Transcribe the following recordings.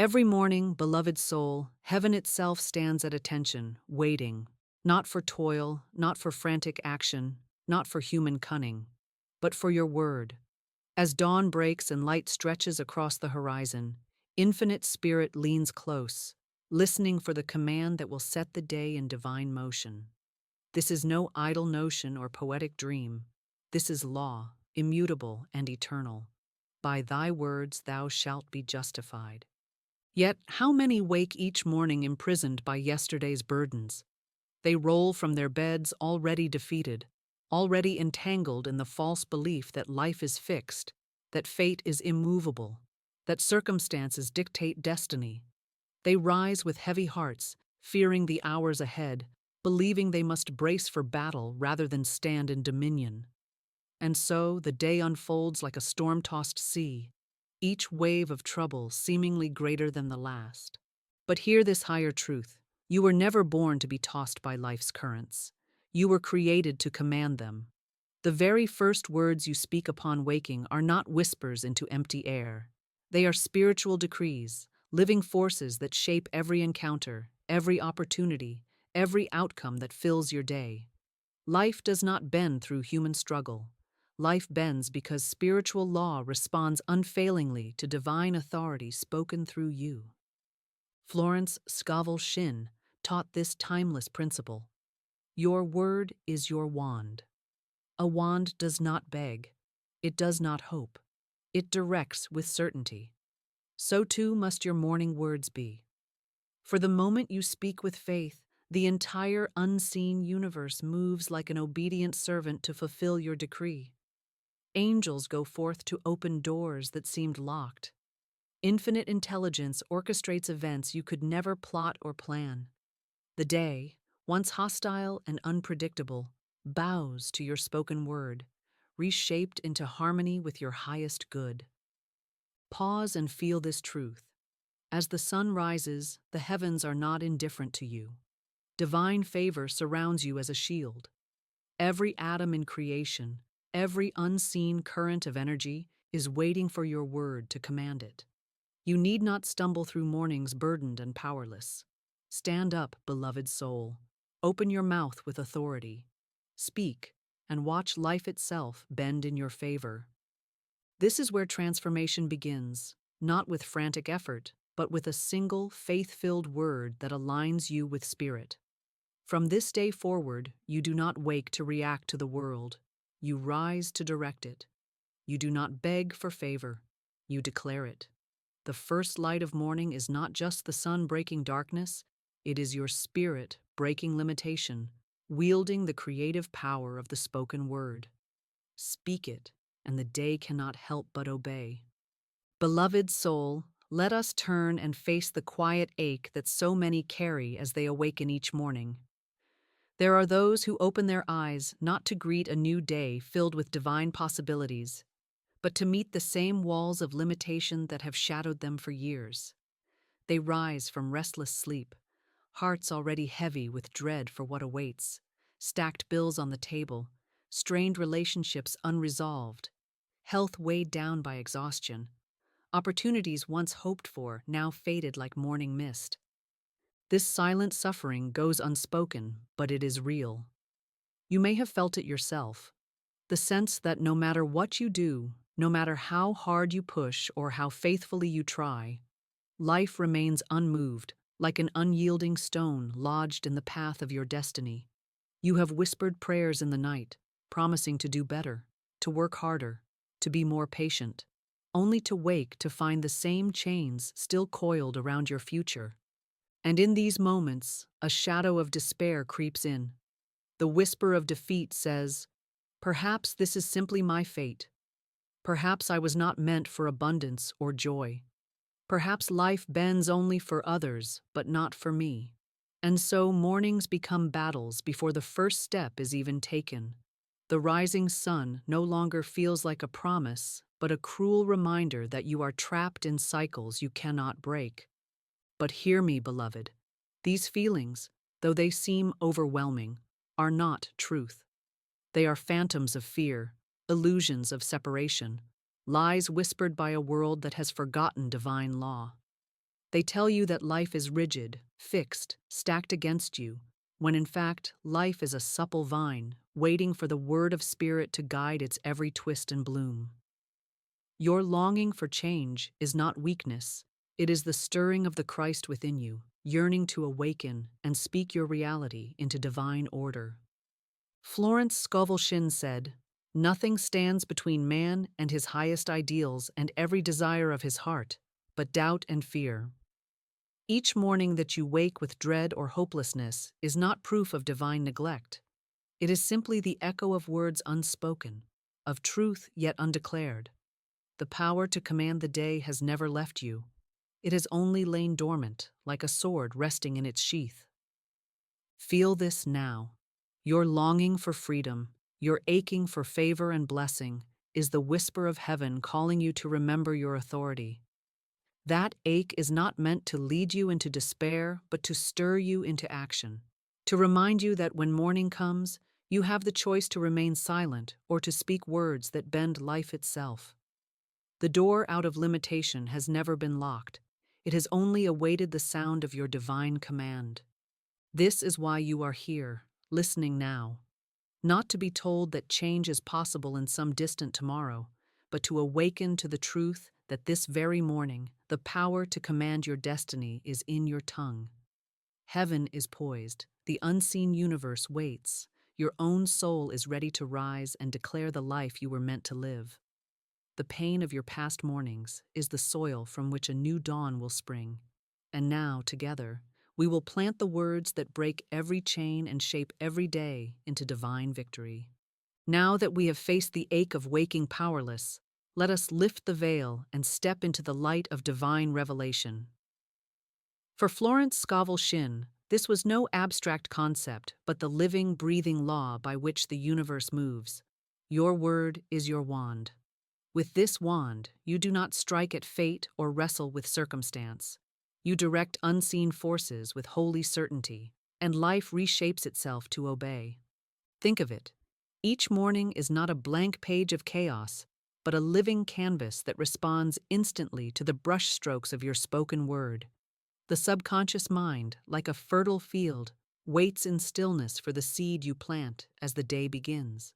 Every morning, beloved soul, heaven itself stands at attention, waiting, not for toil, not for frantic action, not for human cunning, but for your word. As dawn breaks and light stretches across the horizon, infinite spirit leans close, listening for the command that will set the day in divine motion. This is no idle notion or poetic dream. This is law, immutable and eternal. By thy words thou shalt be justified. Yet, how many wake each morning imprisoned by yesterday's burdens? They roll from their beds already defeated, already entangled in the false belief that life is fixed, that fate is immovable, that circumstances dictate destiny. They rise with heavy hearts, fearing the hours ahead, believing they must brace for battle rather than stand in dominion. And so the day unfolds like a storm-tossed sea, each wave of trouble seemingly greater than the last. But hear this higher truth. You were never born to be tossed by life's currents. You were created to command them. The very first words you speak upon waking are not whispers into empty air. They are spiritual decrees, living forces that shape every encounter, every opportunity, every outcome that fills your day. Life does not bend through human struggle. Life bends because spiritual law responds unfailingly to divine authority spoken through you. Florence Scovel Shinn taught this timeless principle. Your word is your wand. A wand does not beg. It does not hope. It directs with certainty. So too must your morning words be. For the moment you speak with faith, the entire unseen universe moves like an obedient servant to fulfill your decree. Angels go forth to open doors that seemed locked. Infinite intelligence orchestrates events you could never plot or plan. The day, once hostile and unpredictable, bows to your spoken word, reshaped into harmony with your highest good. Pause and feel this truth. As the sun rises, the heavens are not indifferent to you. Divine favor surrounds you as a shield. Every atom in creation, every unseen current of energy is waiting for your word to command it. You need not stumble through mornings burdened and powerless. Stand up, beloved soul. Open your mouth with authority. Speak, and watch life itself bend in your favor. This is where transformation begins, not with frantic effort, but with a single, faith-filled word that aligns you with spirit. From this day forward, you do not wake to react to the world. You rise to direct it. You do not beg for favor. You declare it. The first light of morning is not just the sun breaking darkness, it is your spirit breaking limitation, wielding the creative power of the spoken word. Speak it, and the day cannot help but obey. Beloved soul, let us turn and face the quiet ache that so many carry as they awaken each morning. There are those who open their eyes not to greet a new day filled with divine possibilities, but to meet the same walls of limitation that have shadowed them for years. They rise from restless sleep, hearts already heavy with dread for what awaits, stacked bills on the table, strained relationships unresolved, health weighed down by exhaustion, opportunities once hoped for now faded like morning mist. This silent suffering goes unspoken, but it is real. You may have felt it yourself, the sense that no matter what you do, no matter how hard you push or how faithfully you try, life remains unmoved, like an unyielding stone lodged in the path of your destiny. You have whispered prayers in the night, promising to do better, to work harder, to be more patient, only to wake to find the same chains still coiled around your future. And in these moments, a shadow of despair creeps in. The whisper of defeat says, "Perhaps this is simply my fate. Perhaps I was not meant for abundance or joy. Perhaps life bends only for others, but not for me." And so mornings become battles before the first step is even taken. The rising sun no longer feels like a promise, but a cruel reminder that you are trapped in cycles you cannot break. But hear me, beloved. These feelings, though they seem overwhelming, are not truth. They are phantoms of fear, illusions of separation, lies whispered by a world that has forgotten divine law. They tell you that life is rigid, fixed, stacked against you, when in fact, life is a supple vine, waiting for the word of spirit to guide its every twist and bloom. Your longing for change is not weakness, it is the stirring of the Christ within you, yearning to awaken and speak your reality into divine order. Florence Scovel Shinn said, "Nothing stands between man and his highest ideals and every desire of his heart, but doubt and fear." Each morning that you wake with dread or hopelessness is not proof of divine neglect. It is simply the echo of words unspoken, of truth yet undeclared. The power to command the day has never left you. It has only lain dormant, like a sword resting in its sheath. Feel this now. Your longing for freedom, your aching for favor and blessing, is the whisper of heaven calling you to remember your authority. That ache is not meant to lead you into despair, but to stir you into action, to remind you that when morning comes, you have the choice to remain silent or to speak words that bend life itself. The door out of limitation has never been locked. It has only awaited the sound of your divine command. This is why you are here, listening now. Not to be told that change is possible in some distant tomorrow, but to awaken to the truth that this very morning, the power to command your destiny is in your tongue. Heaven is poised, the unseen universe waits, your own soul is ready to rise and declare the life you were meant to live. The pain of your past mornings is the soil from which a new dawn will spring. And now, together, we will plant the words that break every chain and shape every day into divine victory. Now that we have faced the ache of waking powerless, let us lift the veil and step into the light of divine revelation. For Florence Scovel Shinn, this was no abstract concept, but the living, breathing law by which the universe moves. Your word is your wand. With this wand, you do not strike at fate or wrestle with circumstance. You direct unseen forces with holy certainty, and life reshapes itself to obey. Think of it. Each morning is not a blank page of chaos, but a living canvas that responds instantly to the brushstrokes of your spoken word. The subconscious mind, like a fertile field, waits in stillness for the seed you plant as the day begins.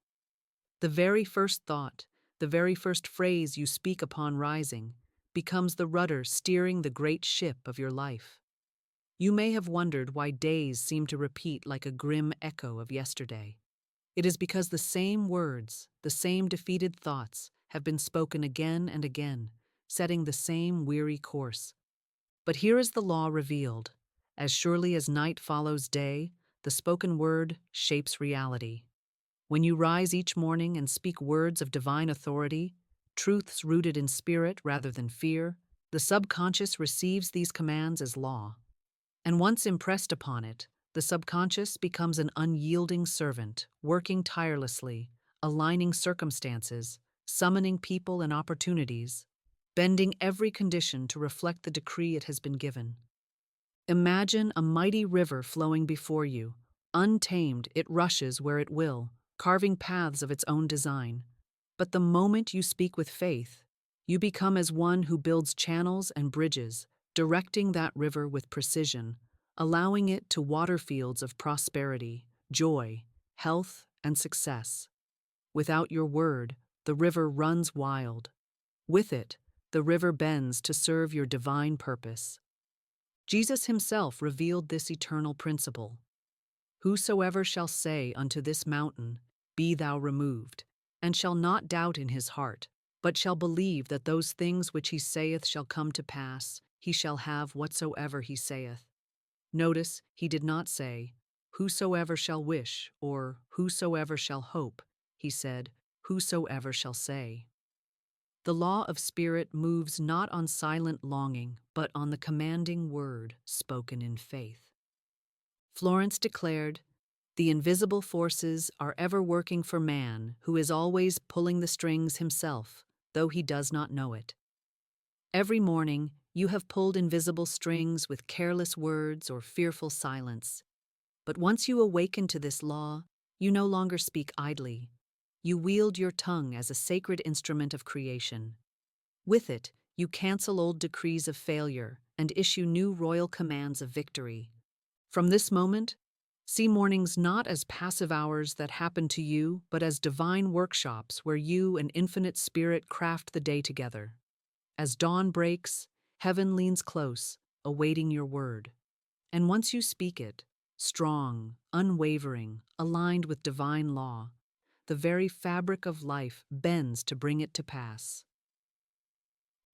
The very first thought, the very first phrase you speak upon rising, becomes the rudder steering the great ship of your life. You may have wondered why days seem to repeat like a grim echo of yesterday. It is because the same words, the same defeated thoughts, have been spoken again and again, setting the same weary course. But here is the law revealed. As surely as night follows day, the spoken word shapes reality. When you rise each morning and speak words of divine authority, truths rooted in spirit rather than fear, the subconscious receives these commands as law. And once impressed upon it, the subconscious becomes an unyielding servant, working tirelessly, aligning circumstances, summoning people and opportunities, bending every condition to reflect the decree it has been given. Imagine a mighty river flowing before you. Untamed, it rushes where it will, carving paths of its own design. But the moment you speak with faith, you become as one who builds channels and bridges, directing that river with precision, allowing it to water fields of prosperity, joy, health, and success. Without your word, the river runs wild. With it, the river bends to serve your divine purpose. Jesus himself revealed this eternal principle. Whosoever shall say unto this mountain, Be thou removed, and shall not doubt in his heart, but shall believe that those things which he saith shall come to pass, he shall have whatsoever he saith. Notice, he did not say, Whosoever shall wish, or whosoever shall hope. He said, Whosoever shall say. The law of spirit moves not on silent longing, but on the commanding word spoken in faith. Florence declared, The invisible forces are ever working for man, who is always pulling the strings himself, though he does not know it. Every morning, you have pulled invisible strings with careless words or fearful silence. But once you awaken to this law, you no longer speak idly. You wield your tongue as a sacred instrument of creation. With it, you cancel old decrees of failure, and issue new royal commands of victory. From this moment, see mornings not as passive hours that happen to you, but as divine workshops where you and infinite spirit craft the day together. As dawn breaks, heaven leans close, awaiting your word. And once you speak it, strong, unwavering, aligned with divine law, the very fabric of life bends to bring it to pass.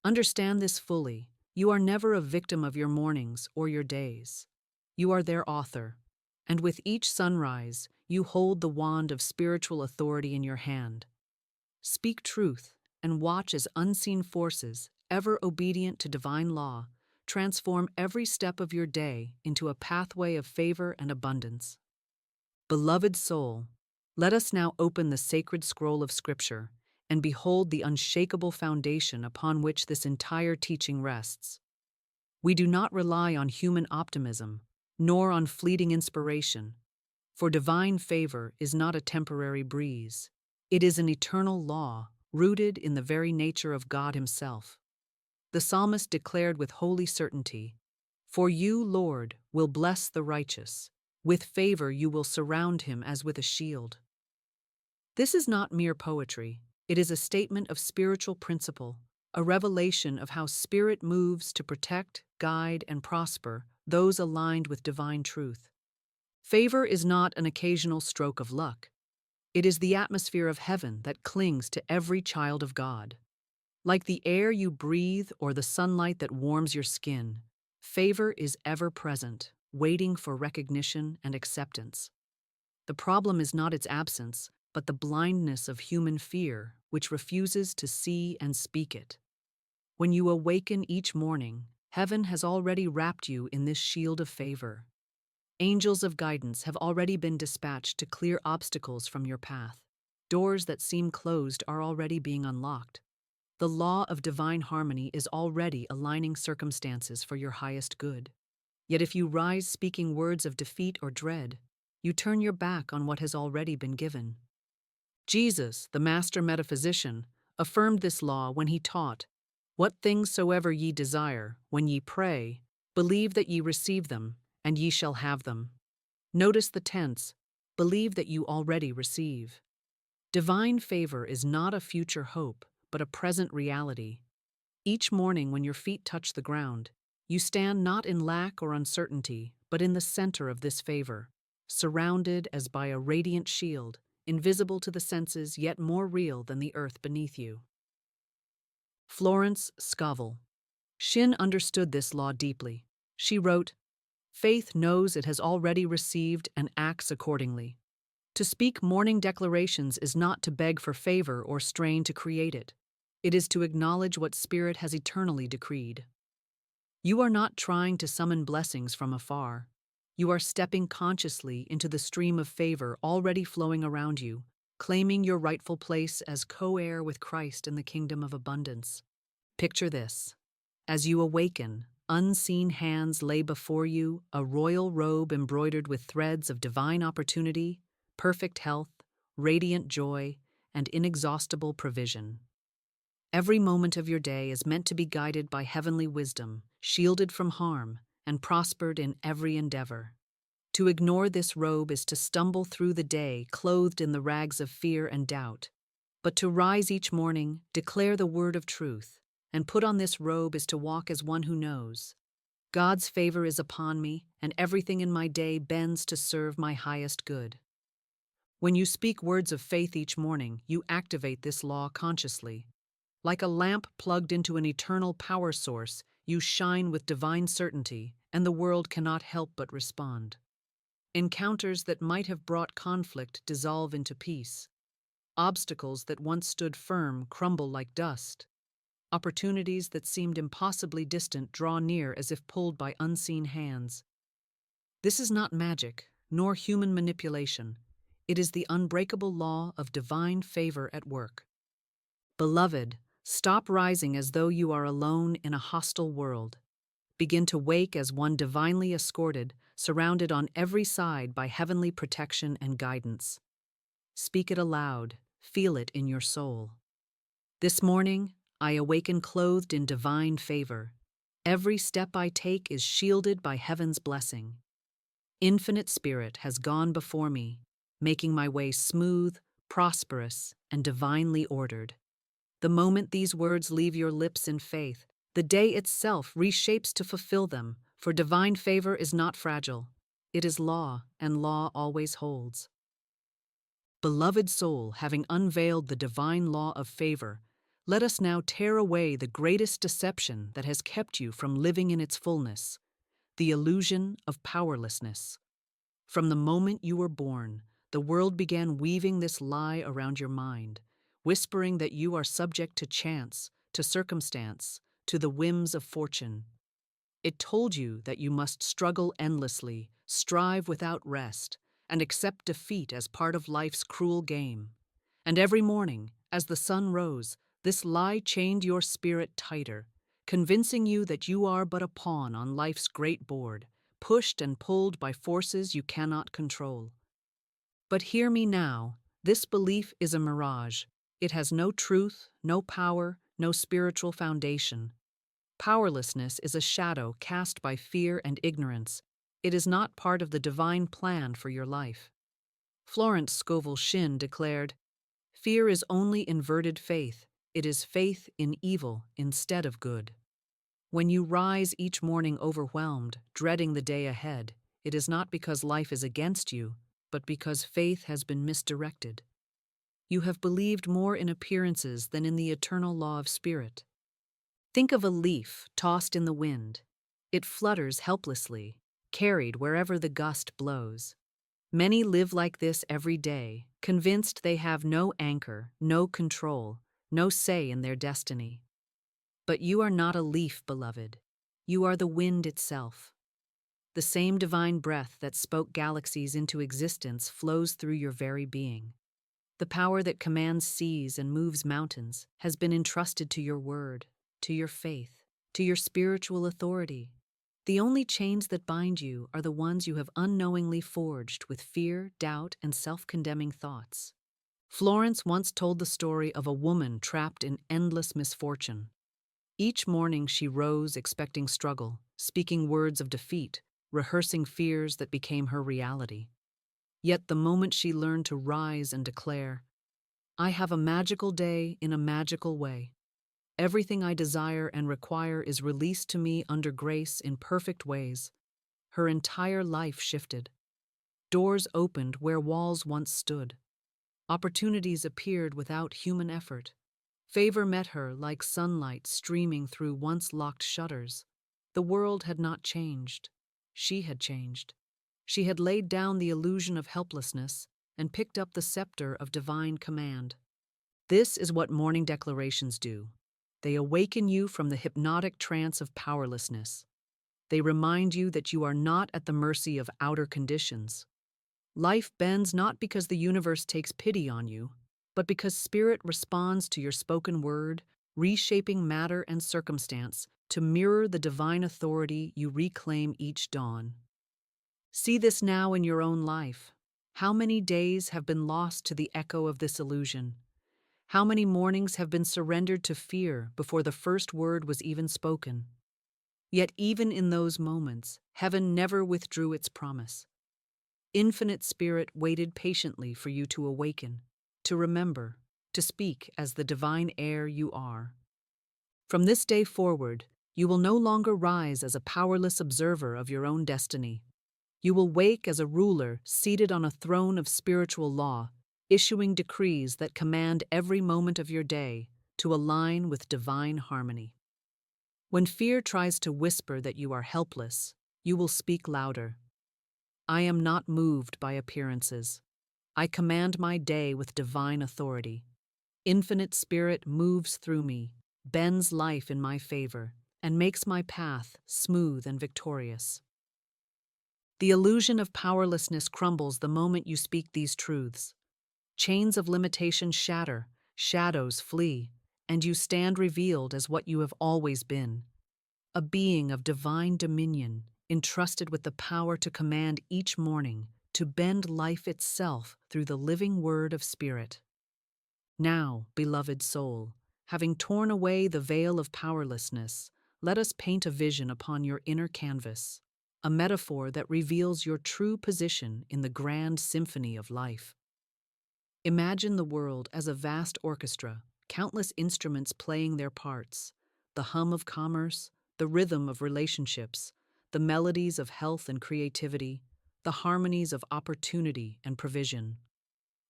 Understand this fully. You are never a victim of your mornings or your days. You are their author, and with each sunrise, you hold the wand of spiritual authority in your hand. Speak truth and watch as unseen forces, ever obedient to divine law, transform every step of your day into a pathway of favor and abundance. Beloved soul, let us now open the sacred scroll of Scripture and behold the unshakable foundation upon which this entire teaching rests. We do not rely on human optimism, nor on fleeting inspiration, for divine favor is not a temporary breeze. It is an eternal law, rooted in the very nature of God Himself. The psalmist declared with holy certainty, "For you, Lord, will bless the righteous. With favor you will surround him as with a shield." This is not mere poetry. It is a statement of spiritual principle, a revelation of how Spirit moves to protect, guide, and prosper those aligned with divine truth. Favor is not an occasional stroke of luck. It is the atmosphere of heaven that clings to every child of God. Like the air you breathe or the sunlight that warms your skin, favor is ever present, waiting for recognition and acceptance. The problem is not its absence, but the blindness of human fear, which refuses to see and speak it. When you awaken each morning, heaven has already wrapped you in this shield of favor. Angels of guidance have already been dispatched to clear obstacles from your path. Doors that seem closed are already being unlocked. The law of divine harmony is already aligning circumstances for your highest good. Yet if you rise speaking words of defeat or dread, you turn your back on what has already been given. Jesus, the master metaphysician, affirmed this law when he taught, "What things soever ye desire, when ye pray, believe that ye receive them, and ye shall have them." Notice the tense, believe that you already receive. Divine favor is not a future hope, but a present reality. Each morning when your feet touch the ground, you stand not in lack or uncertainty, but in the center of this favor, surrounded as by a radiant shield, invisible to the senses yet more real than the earth beneath you. Florence Scovel Shinn understood this law deeply. She wrote, "Faith knows it has already received and acts accordingly. To speak morning declarations is not to beg for favor or strain to create it. It is to acknowledge what Spirit has eternally decreed." You are not trying to summon blessings from afar. You are stepping consciously into the stream of favor already flowing around you, claiming your rightful place as co-heir with Christ in the kingdom of abundance. Picture this. As you awaken, unseen hands lay before you a royal robe embroidered with threads of divine opportunity, perfect health, radiant joy, and inexhaustible provision. Every moment of your day is meant to be guided by heavenly wisdom, shielded from harm, and prospered in every endeavor. To ignore this robe is to stumble through the day clothed in the rags of fear and doubt. But to rise each morning, declare the word of truth, and put on this robe is to walk as one who knows. God's favor is upon me, and everything in my day bends to serve my highest good. When you speak words of faith each morning, you activate this law consciously. Like a lamp plugged into an eternal power source, you shine with divine certainty, and the world cannot help but respond. Encounters that might have brought conflict dissolve into peace. Obstacles that once stood firm crumble like dust. Opportunities that seemed impossibly distant draw near as if pulled by unseen hands. This is not magic, nor human manipulation. It is the unbreakable law of divine favor at work. Beloved, stop rising as though you are alone in a hostile world. Begin to wake as one divinely escorted, surrounded on every side by heavenly protection and guidance. Speak it aloud, feel it in your soul. This morning, I awaken clothed in divine favor. Every step I take is shielded by heaven's blessing. Infinite Spirit has gone before me, making my way smooth, prosperous, and divinely ordered. The moment these words leave your lips in faith, the day itself reshapes to fulfill them, for divine favor is not fragile. It is law, and law always holds. Beloved soul, having unveiled the divine law of favor, let us now tear away the greatest deception that has kept you from living in its fullness, the illusion of powerlessness. From the moment you were born, the world began weaving this lie around your mind, whispering that you are subject to chance, to circumstance, to the whims of fortune. It told you that you must struggle endlessly, strive without rest, and accept defeat as part of life's cruel game. And every morning, as the sun rose, this lie chained your spirit tighter, convincing you that you are but a pawn on life's great board, pushed and pulled by forces you cannot control. But hear me now, this belief is a mirage. It has no truth, no power, no spiritual foundation. Powerlessness is a shadow cast by fear and ignorance. It is not part of the divine plan for your life. Florence Scovel Shinn declared, "Fear is only inverted faith. It is faith in evil instead of good." When you rise each morning overwhelmed, dreading the day ahead, it is not because life is against you, but because faith has been misdirected. You have believed more in appearances than in the eternal law of spirit. Think of a leaf tossed in the wind. It flutters helplessly, carried wherever the gust blows. Many live like this every day, convinced they have no anchor, no control, no say in their destiny. But you are not a leaf, beloved. You are the wind itself. The same divine breath that spoke galaxies into existence flows through your very being. The power that commands seas and moves mountains has been entrusted to your word, to your faith, to your spiritual authority. The only chains that bind you are the ones you have unknowingly forged with fear, doubt, and self-condemning thoughts. Florence once told the story of a woman trapped in endless misfortune. Each morning she rose expecting struggle, speaking words of defeat, rehearsing fears that became her reality. Yet the moment she learned to rise and declare, "I have a magical day in a magical way. Everything I desire and require is released to me under grace in perfect ways," her entire life shifted. Doors opened where walls once stood. Opportunities appeared without human effort. Favor met her like sunlight streaming through once locked shutters. The world had not changed. She had changed. She had laid down the illusion of helplessness and picked up the scepter of divine command. This is what morning declarations do. They awaken you from the hypnotic trance of powerlessness. They remind you that you are not at the mercy of outer conditions. Life bends not because the universe takes pity on you, but because spirit responds to your spoken word, reshaping matter and circumstance to mirror the divine authority you reclaim each dawn. See this now in your own life. How many days have been lost to the echo of this illusion? How many mornings have been surrendered to fear before the first word was even spoken? Yet even in those moments, heaven never withdrew its promise. Infinite Spirit waited patiently for you to awaken, to remember, to speak as the divine heir you are. From this day forward, you will no longer rise as a powerless observer of your own destiny. You will wake as a ruler seated on a throne of spiritual law, issuing decrees that command every moment of your day to align with divine harmony. When fear tries to whisper that you are helpless, you will speak louder. "I am not moved by appearances. I command my day with divine authority. Infinite Spirit moves through me, bends life in my favor, and makes my path smooth and victorious." The illusion of powerlessness crumbles the moment you speak these truths. Chains of limitation shatter, shadows flee, and you stand revealed as what you have always been, a being of divine dominion, entrusted with the power to command each morning, to bend life itself through the living word of spirit. Now, beloved soul, having torn away the veil of powerlessness, let us paint a vision upon your inner canvas, a metaphor that reveals your true position in the grand symphony of life. Imagine the world as a vast orchestra, countless instruments playing their parts, the hum of commerce, the rhythm of relationships, the melodies of health and creativity, the harmonies of opportunity and provision.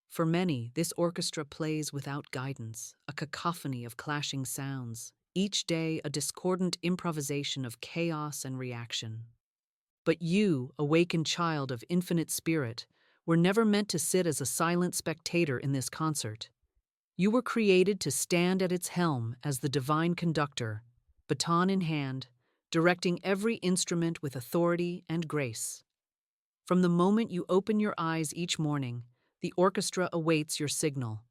For many, this orchestra plays without guidance, a cacophony of clashing sounds, each day a discordant improvisation of chaos and reaction. But you, awakened child of infinite spirit, were never meant to sit as a silent spectator in this concert. You were created to stand at its helm as the divine conductor, baton in hand, directing every instrument with authority and grace. From the moment you open your eyes each morning, the orchestra awaits your signal.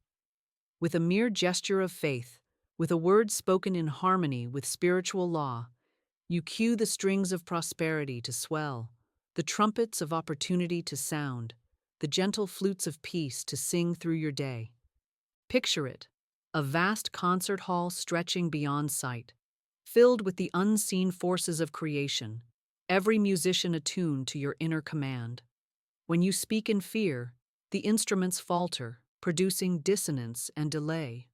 With a mere gesture of faith, with a word spoken in harmony with spiritual law, you cue the strings of prosperity to swell, the trumpets of opportunity to sound, the gentle flutes of peace to sing through your day. Picture it, a vast concert hall stretching beyond sight, filled with the unseen forces of creation, every musician attuned to your inner command. When you speak in fear, the instruments falter, producing dissonance and delay.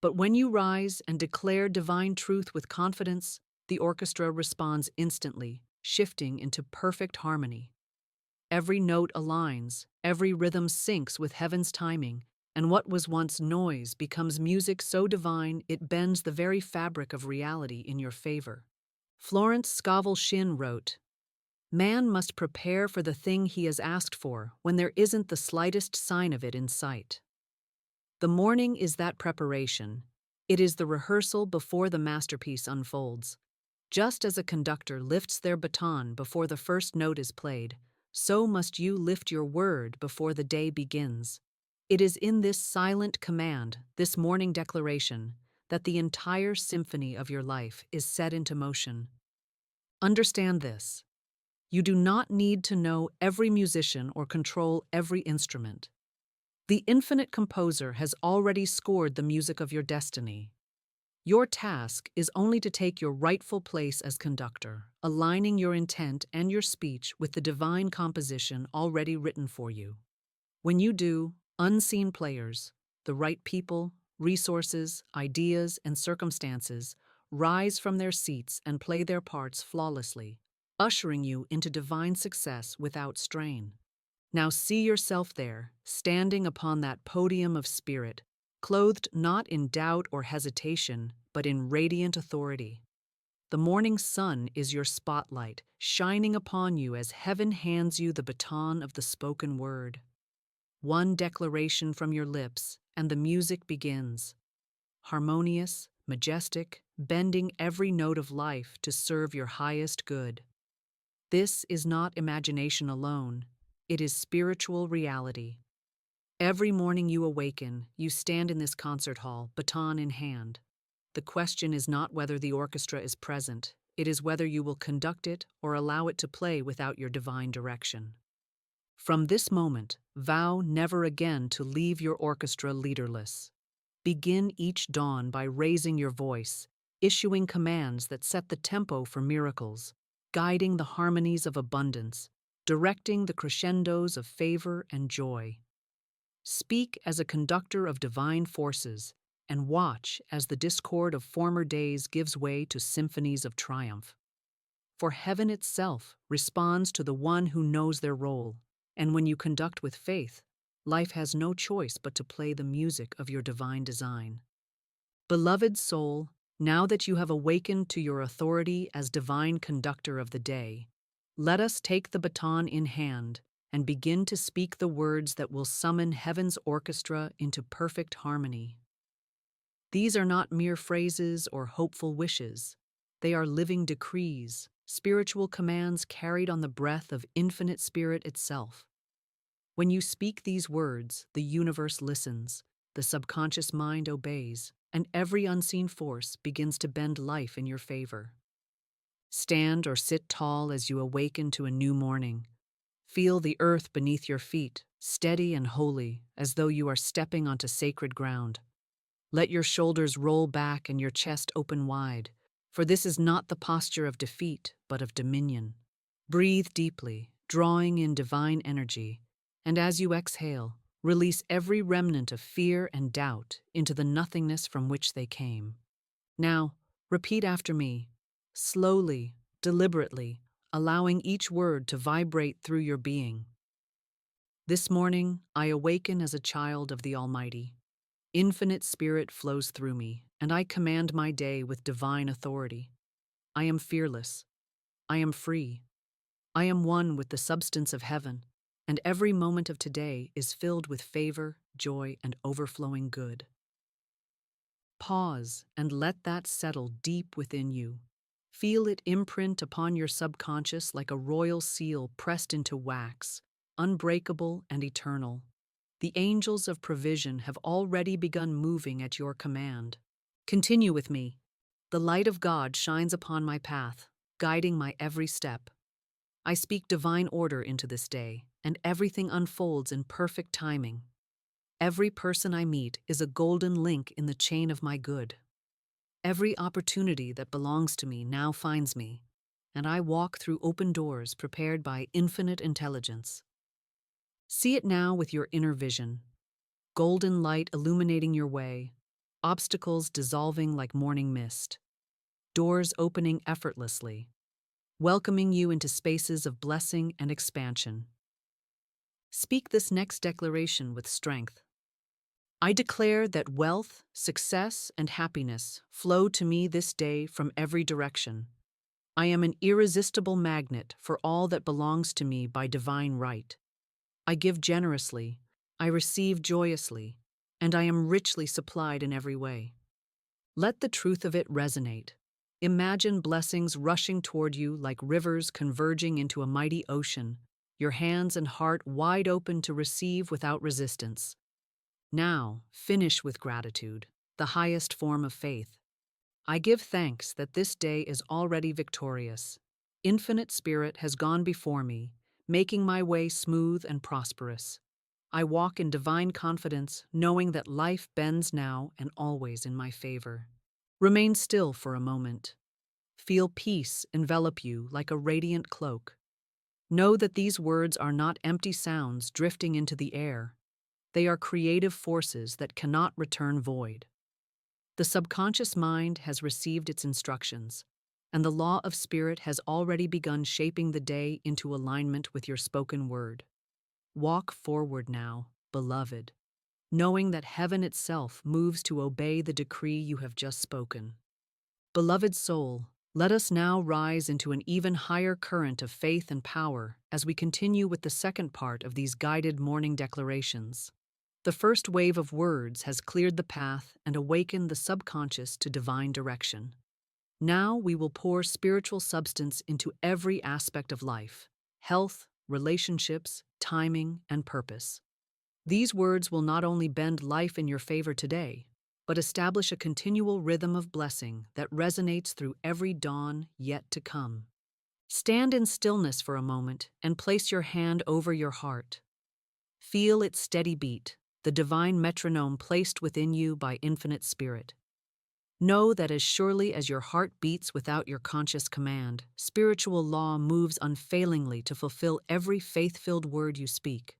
But when you rise and declare divine truth with confidence, the orchestra responds instantly, shifting into perfect harmony. Every note aligns, every rhythm syncs with heaven's timing, and what was once noise becomes music so divine it bends the very fabric of reality in your favor. Florence Scovel Shinn wrote, "Man must prepare for the thing he has asked for when there isn't the slightest sign of it in sight." The morning is that preparation. It is the rehearsal before the masterpiece unfolds. Just as a conductor lifts their baton before the first note is played, so must you lift your word before the day begins. It is in this silent command, this morning declaration, that the entire symphony of your life is set into motion. Understand this. You do not need to know every musician or control every instrument. The infinite composer has already scored the music of your destiny. Your task is only to take your rightful place as conductor, aligning your intent and your speech with the divine composition already written for you. When you do, unseen players, the right people, resources, ideas, and circumstances rise from their seats and play their parts flawlessly, ushering you into divine success without strain. Now see yourself there, standing upon that podium of spirit, clothed not in doubt or hesitation, but in radiant authority. The morning sun is your spotlight, shining upon you as heaven hands you the baton of the spoken word. One declaration from your lips, and the music begins. Harmonious, majestic, bending every note of life to serve your highest good. This is not imagination alone, it is spiritual reality. Every morning you awaken, you stand in this concert hall, baton in hand. The question is not whether the orchestra is present, it is whether you will conduct it or allow it to play without your divine direction. From this moment, vow never again to leave your orchestra leaderless. Begin each dawn by raising your voice, issuing commands that set the tempo for miracles, guiding the harmonies of abundance, directing the crescendos of favor and joy. Speak as a conductor of divine forces, and watch as the discord of former days gives way to symphonies of triumph. For heaven itself responds to the one who knows their role, and when you conduct with faith, life has no choice but to play the music of your divine design. Beloved soul, now that you have awakened to your authority as divine conductor of the day, let us take the baton in hand and begin to speak the words that will summon heaven's orchestra into perfect harmony. These are not mere phrases or hopeful wishes. They are living decrees, spiritual commands carried on the breath of infinite spirit itself. When you speak these words, the universe listens, the subconscious mind obeys, and every unseen force begins to bend life in your favor. Stand or sit tall as you awaken to a new morning. Feel the earth beneath your feet, steady and holy, as though you are stepping onto sacred ground. Let your shoulders roll back and your chest open wide, for this is not the posture of defeat, but of dominion. Breathe deeply, drawing in divine energy, and as you exhale, release every remnant of fear and doubt into the nothingness from which they came. Now, repeat after me, slowly, deliberately, allowing each word to vibrate through your being. This morning, I awaken as a child of the Almighty. Infinite Spirit flows through me, and I command my day with divine authority. I am fearless. I am free. I am one with the substance of heaven, and every moment of today is filled with favor, joy, and overflowing good. Pause and let that settle deep within you. Feel it imprint upon your subconscious like a royal seal pressed into wax, unbreakable and eternal. The angels of provision have already begun moving at your command. Continue with me. The light of God shines upon my path, guiding my every step. I speak divine order into this day, and everything unfolds in perfect timing. Every person I meet is a golden link in the chain of my good. Every opportunity that belongs to me now finds me, and I walk through open doors prepared by infinite intelligence. See it now with your inner vision. Golden light illuminating your way, obstacles dissolving like morning mist, doors opening effortlessly, welcoming you into spaces of blessing and expansion. Speak this next declaration with strength. I declare that wealth, success, and happiness flow to me this day from every direction. I am an irresistible magnet for all that belongs to me by divine right. I give generously, I receive joyously, and I am richly supplied in every way. Let the truth of it resonate. Imagine blessings rushing toward you like rivers converging into a mighty ocean, your hands and heart wide open to receive without resistance. Now, finish with gratitude, the highest form of faith. I give thanks that this day is already victorious. Infinite Spirit has gone before me, making my way smooth and prosperous. I walk in divine confidence, knowing that life bends now and always in my favor. Remain still for a moment. Feel peace envelop you like a radiant cloak. Know that these words are not empty sounds drifting into the air. They are creative forces that cannot return void. The subconscious mind has received its instructions, and the law of spirit has already begun shaping the day into alignment with your spoken word. Walk forward now, beloved, knowing that heaven itself moves to obey the decree you have just spoken. Beloved soul, let us now rise into an even higher current of faith and power as we continue with the second part of these guided morning declarations. The first wave of words has cleared the path and awakened the subconscious to divine direction. Now we will pour spiritual substance into every aspect of life: health, relationships, timing, and purpose. These words will not only bend life in your favor today, but establish a continual rhythm of blessing that resonates through every dawn yet to come. Stand in stillness for a moment and place your hand over your heart. Feel its steady beat, the divine metronome placed within you by Infinite Spirit. Know that as surely as your heart beats without your conscious command, spiritual law moves unfailingly to fulfill every faith-filled word you speak.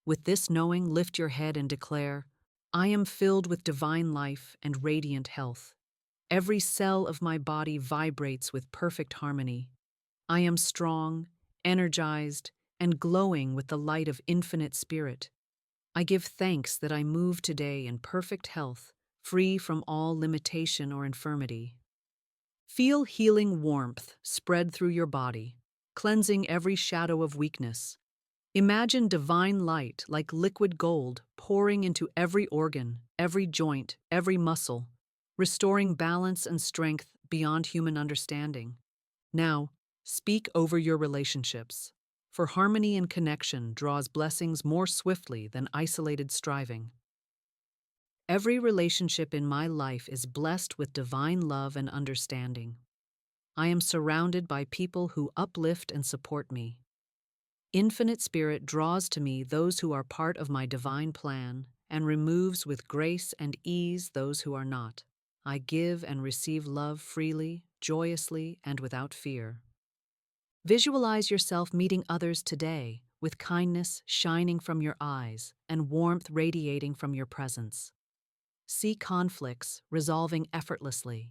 With this knowing, lift your head and declare, I am filled with divine life and radiant health. Every cell of my body vibrates with perfect harmony. I am strong, energized, and glowing with the light of Infinite Spirit. I give thanks that I move today in perfect health, free from all limitation or infirmity. Feel healing warmth spread through your body, cleansing every shadow of weakness. Imagine divine light like liquid gold pouring into every organ, every joint, every muscle, restoring balance and strength beyond human understanding. Now, speak over your relationships, for harmony and connection draws blessings more swiftly than isolated striving. Every relationship in my life is blessed with divine love and understanding. I am surrounded by people who uplift and support me. Infinite Spirit draws to me those who are part of my divine plan and removes with grace and ease those who are not. I give and receive love freely, joyously and without fear. Visualize yourself meeting others today, with kindness shining from your eyes and warmth radiating from your presence. See conflicts resolving effortlessly,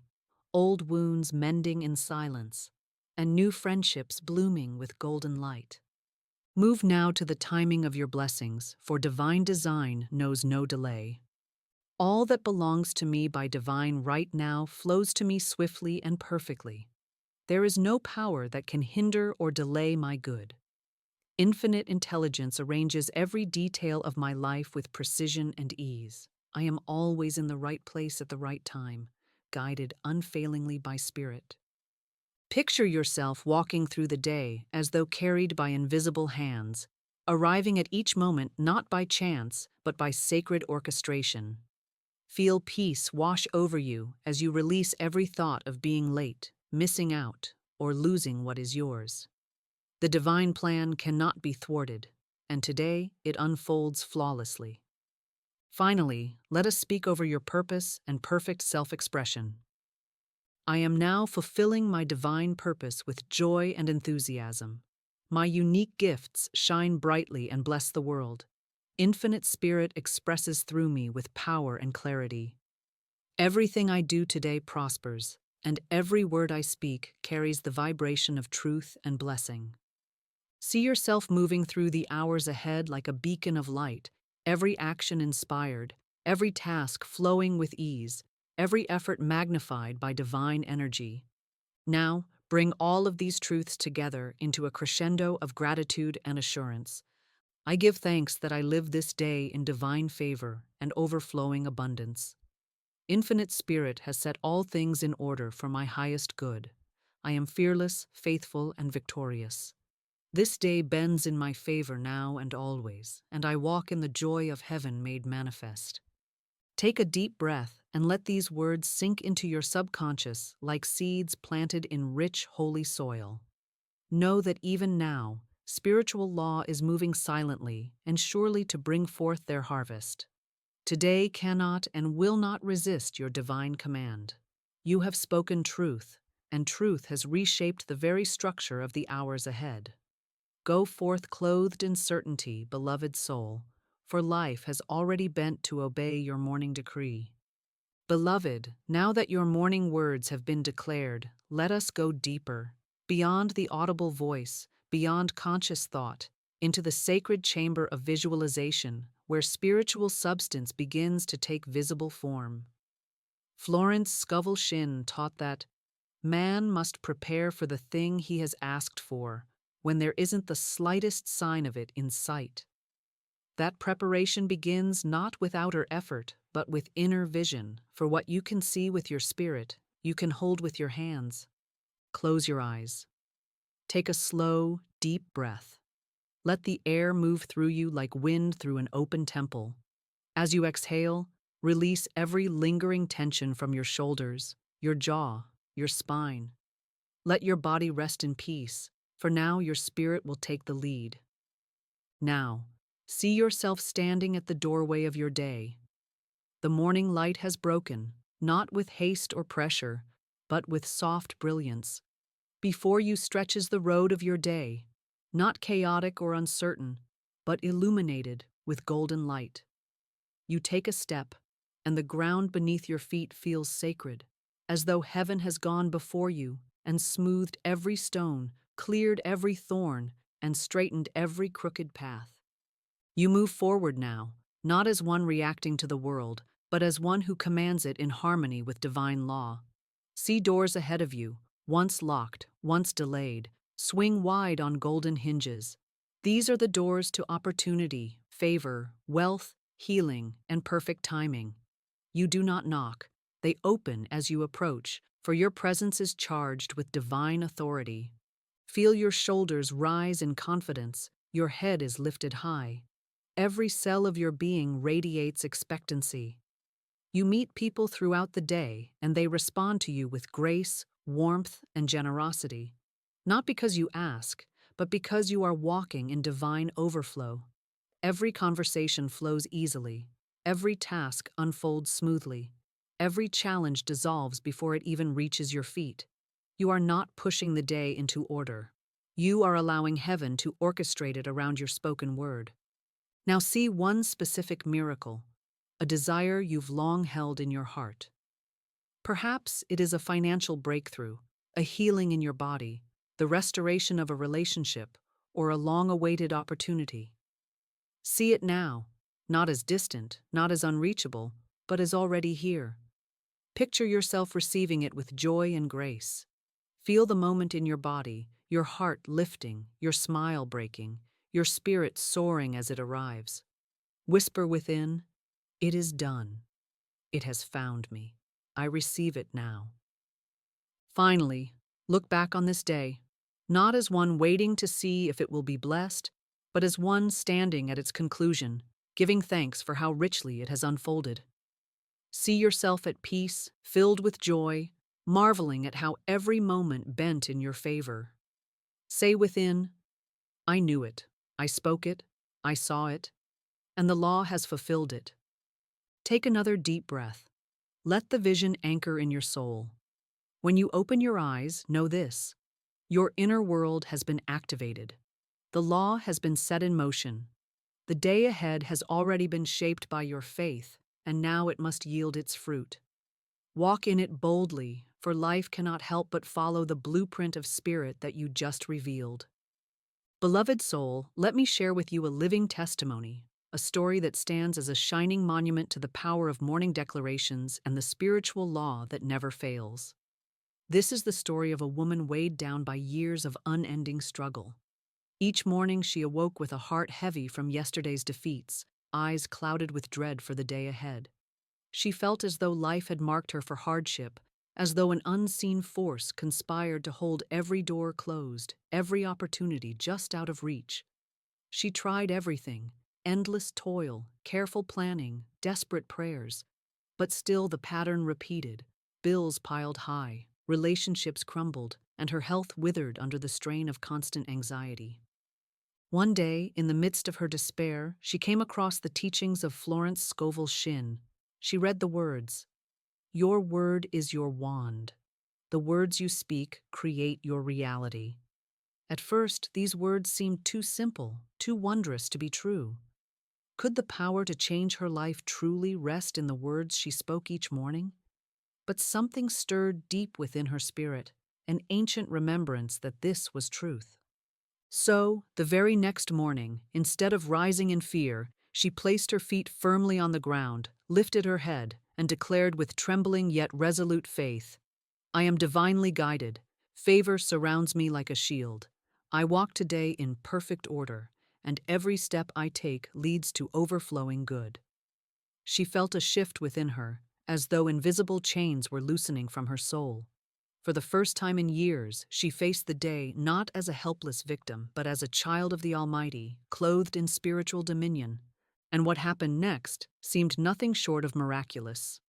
old wounds mending in silence, and new friendships blooming with golden light. Move now to the timing of your blessings, for divine design knows no delay. All that belongs to me by divine right now flows to me swiftly and perfectly. There is no power that can hinder or delay my good. Infinite intelligence arranges every detail of my life with precision and ease. I am always in the right place at the right time, guided unfailingly by spirit. Picture yourself walking through the day as though carried by invisible hands, arriving at each moment not by chance, but by sacred orchestration. Feel peace wash over you as you release every thought of being late, missing out, or losing what is yours. The divine plan cannot be thwarted, and today it unfolds flawlessly. Finally, let us speak over your purpose and perfect self-expression. I am now fulfilling my divine purpose with joy and enthusiasm. My unique gifts shine brightly and bless the world. Infinite Spirit expresses through me with power and clarity. Everything I do today prospers, and every word I speak carries the vibration of truth and blessing. See yourself moving through the hours ahead like a beacon of light, every action inspired, every task flowing with ease, every effort magnified by divine energy. Now, bring all of these truths together into a crescendo of gratitude and assurance. I give thanks that I live this day in divine favor and overflowing abundance. Infinite Spirit has set all things in order for my highest good. I am fearless, faithful, and victorious. This day bends in my favor now and always, and I walk in the joy of heaven made manifest. Take a deep breath and let these words sink into your subconscious like seeds planted in rich, holy soil. Know that even now, spiritual law is moving silently and surely to bring forth their harvest. Today cannot and will not resist your divine command. You have spoken truth, and truth has reshaped the very structure of the hours ahead. Go forth clothed in certainty, beloved soul, for life has already bent to obey your morning decree. Beloved, now that your morning words have been declared, let us go deeper, beyond the audible voice, beyond conscious thought, into the sacred chamber of visualization, where spiritual substance begins to take visible form. Florence Scovel Shinn taught that man must prepare for the thing he has asked for when there isn't the slightest sign of it in sight. That preparation begins not with outer effort, but with inner vision, for what you can see with your spirit, you can hold with your hands. Close your eyes. Take a slow, deep breath. Let the air move through you like wind through an open temple. As you exhale, release every lingering tension from your shoulders, your jaw, your spine. Let your body rest in peace, for now your spirit will take the lead. Now, see yourself standing at the doorway of your day. The morning light has broken, not with haste or pressure, but with soft brilliance. Before you stretches the road of your day, not chaotic or uncertain, but illuminated with golden light. You take a step, and the ground beneath your feet feels sacred, as though heaven has gone before you and smoothed every stone, cleared every thorn, and straightened every crooked path. You move forward now, not as one reacting to the world, but as one who commands it in harmony with divine law. See doors ahead of you, once locked, once delayed, swing wide on golden hinges. These are the doors to opportunity, favor, wealth, healing, and perfect timing. You do not knock, they open as you approach, for your presence is charged with divine authority. Feel your shoulders rise in confidence, your head is lifted high. Every cell of your being radiates expectancy. You meet people throughout the day, and they respond to you with grace, warmth, and generosity. Not because you ask, but because you are walking in divine overflow. Every conversation flows easily. Every task unfolds smoothly. Every challenge dissolves before it even reaches your feet. You are not pushing the day into order. You are allowing heaven to orchestrate it around your spoken word. Now see one specific miracle, a desire you've long held in your heart. Perhaps it is a financial breakthrough, a healing in your body, the restoration of a relationship, or a long-awaited opportunity. See it now, not as distant, not as unreachable, but as already here. Picture yourself receiving it with joy and grace. Feel the moment in your body, your heart lifting, your smile breaking, your spirit soaring as it arrives. Whisper within, "It is done. It has found me. I receive it now." Finally, look back on this day, not as one waiting to see if it will be blessed, but as one standing at its conclusion, giving thanks for how richly it has unfolded. See yourself at peace, filled with joy, marveling at how every moment bent in your favor. Say within, "I knew it, I spoke it, I saw it, and the law has fulfilled it." Take another deep breath. Let the vision anchor in your soul. When you open your eyes, know this: your inner world has been activated. The law has been set in motion. The day ahead has already been shaped by your faith, and now it must yield its fruit. Walk in it boldly, for life cannot help but follow the blueprint of spirit that you just revealed. Beloved soul, let me share with you a living testimony, a story that stands as a shining monument to the power of morning declarations and the spiritual law that never fails. This is the story of a woman weighed down by years of unending struggle. Each morning she awoke with a heart heavy from yesterday's defeats, eyes clouded with dread for the day ahead. She felt as though life had marked her for hardship, as though an unseen force conspired to hold every door closed, every opportunity just out of reach. She tried everything: endless toil, careful planning, desperate prayers. But still the pattern repeated. Bills piled high, relationships crumbled, and her health withered under the strain of constant anxiety. One day, in the midst of her despair, she came across the teachings of Florence Scovel Shinn. She read the words, "Your word is your wand. The words you speak create your reality." At first, these words seemed too simple, too wondrous to be true. Could the power to change her life truly rest in the words she spoke each morning? But something stirred deep within her spirit, an ancient remembrance that this was truth. So, the very next morning, instead of rising in fear, she placed her feet firmly on the ground, lifted her head, and declared with trembling yet resolute faith, "I am divinely guided. Favor surrounds me like a shield. I walk today in perfect order, and every step I take leads to overflowing good." She felt a shift within her, as though invisible chains were loosening from her soul. For the first time in years, she faced the day not as a helpless victim, but as a child of the Almighty, clothed in spiritual dominion. And what happened next seemed nothing short of miraculous.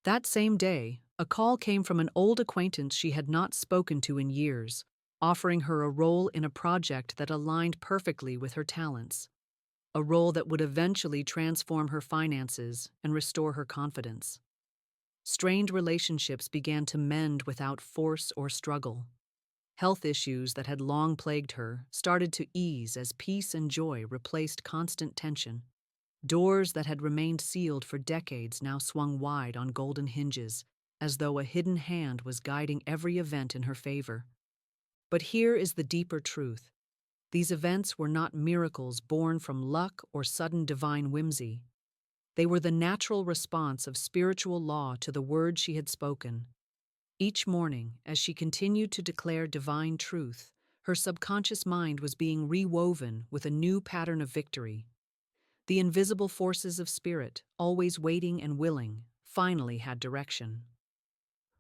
That same day, a call came from an old acquaintance she had not spoken to in years, offering her a role in a project that aligned perfectly with her talents. A role that would eventually transform her finances and restore her confidence. Strained relationships began to mend without force or struggle. Health issues that had long plagued her started to ease as peace and joy replaced constant tension. Doors that had remained sealed for decades now swung wide on golden hinges, as though a hidden hand was guiding every event in her favor. But here is the deeper truth. These events were not miracles born from luck or sudden divine whimsy. They were the natural response of spiritual law to the word she had spoken. Each morning, as she continued to declare divine truth, her subconscious mind was being rewoven with a new pattern of victory. The invisible forces of spirit, always waiting and willing, finally had direction.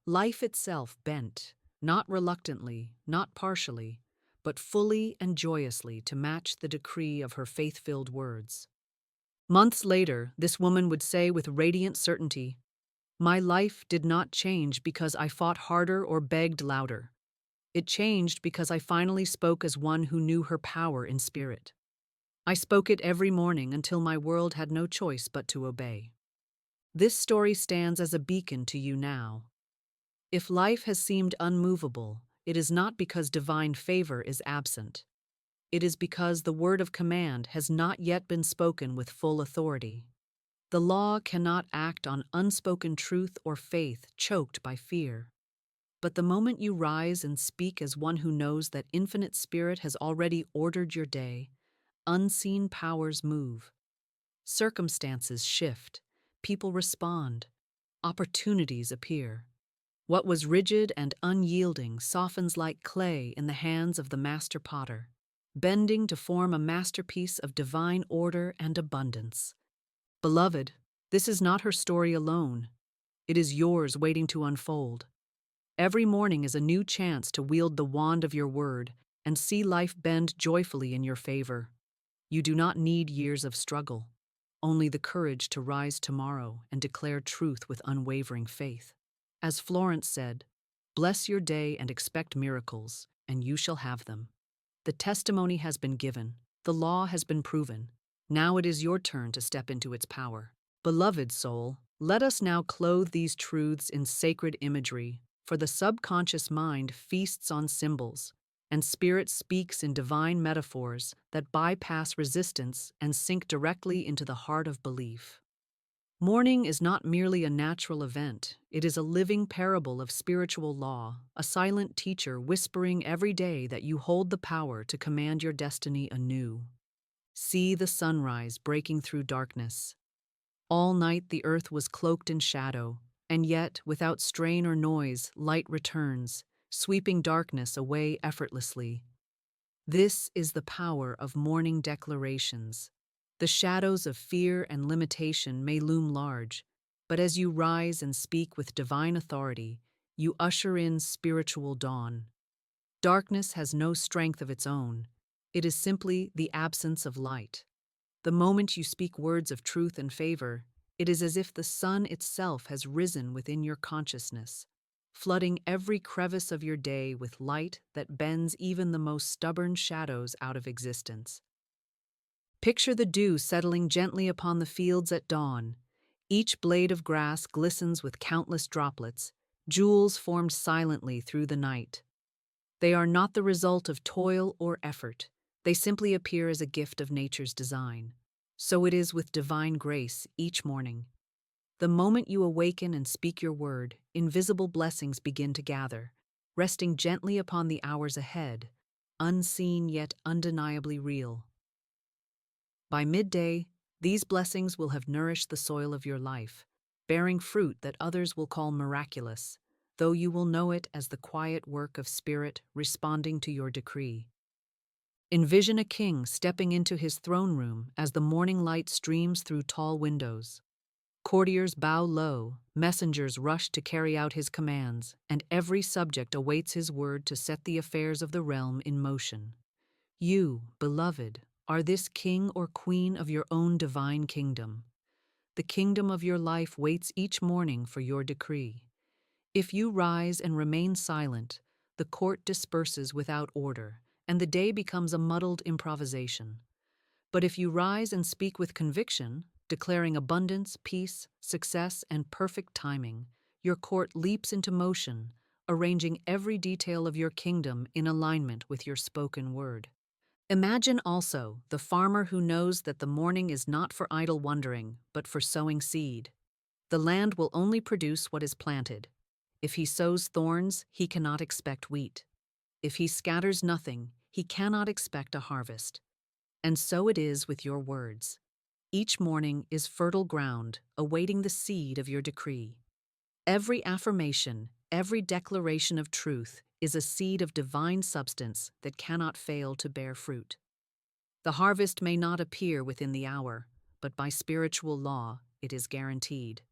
Life itself bent, not reluctantly, not partially, but fully and joyously to match the decree of her faith-filled words. Months later, this woman would say with radiant certainty, "My life did not change because I fought harder or begged louder. It changed because I finally spoke as one who knew her power in spirit. I spoke it every morning until my world had no choice but to obey." This story stands as a beacon to you now. If life has seemed unmovable, it is not because divine favor is absent. It is because the word of command has not yet been spoken with full authority. The law cannot act on unspoken truth or faith choked by fear. But the moment you rise and speak as one who knows that infinite spirit has already ordered your day, unseen powers move. Circumstances shift, people respond, opportunities appear. What was rigid and unyielding softens like clay in the hands of the master potter, bending to form a masterpiece of divine order and abundance. Beloved, this is not her story alone. It is yours waiting to unfold. Every morning is a new chance to wield the wand of your word and see life bend joyfully in your favor. You do not need years of struggle, only the courage to rise tomorrow and declare truth with unwavering faith. As Florence said, "Bless your day and expect miracles, and you shall have them." The testimony has been given, the law has been proven. Now it is your turn to step into its power. Beloved soul, let us now clothe these truths in sacred imagery, for the subconscious mind feasts on symbols, and spirit speaks in divine metaphors that bypass resistance and sink directly into the heart of belief. Morning is not merely a natural event, it is a living parable of spiritual law, a silent teacher whispering every day that you hold the power to command your destiny anew. See the sunrise breaking through darkness. All night the earth was cloaked in shadow, and yet, without strain or noise, light returns, sweeping darkness away effortlessly. This is the power of morning declarations. The shadows of fear and limitation may loom large, but as you rise and speak with divine authority, you usher in spiritual dawn. Darkness has no strength of its own. It is simply the absence of light. The moment you speak words of truth and favor, it is as if the sun itself has risen within your consciousness, flooding every crevice of your day with light that bends even the most stubborn shadows out of existence. Picture the dew settling gently upon the fields at dawn. Each blade of grass glistens with countless droplets, jewels formed silently through the night. They are not the result of toil or effort. They simply appear as a gift of nature's design. So it is with divine grace each morning. The moment you awaken and speak your word, invisible blessings begin to gather, resting gently upon the hours ahead, unseen yet undeniably real. By midday, these blessings will have nourished the soil of your life, bearing fruit that others will call miraculous, though you will know it as the quiet work of spirit responding to your decree. Envision a king stepping into his throne room as the morning light streams through tall windows. Courtiers bow low, messengers rush to carry out his commands, and every subject awaits his word to set the affairs of the realm in motion. You, beloved, are this king or queen of your own divine kingdom. The kingdom of your life waits each morning for your decree. If you rise and remain silent, the court disperses without order, and the day becomes a muddled improvisation. But if you rise and speak with conviction, declaring abundance, peace, success, and perfect timing, your court leaps into motion, arranging every detail of your kingdom in alignment with your spoken word. Imagine also the farmer who knows that the morning is not for idle wandering, but for sowing seed. The land will only produce what is planted. If he sows thorns, he cannot expect wheat. If he scatters nothing, he cannot expect a harvest. And so it is with your words. Each morning is fertile ground, awaiting the seed of your decree. Every affirmation, every declaration of truth is a seed of divine substance that cannot fail to bear fruit. The harvest may not appear within the hour, but by spiritual law, it is guaranteed.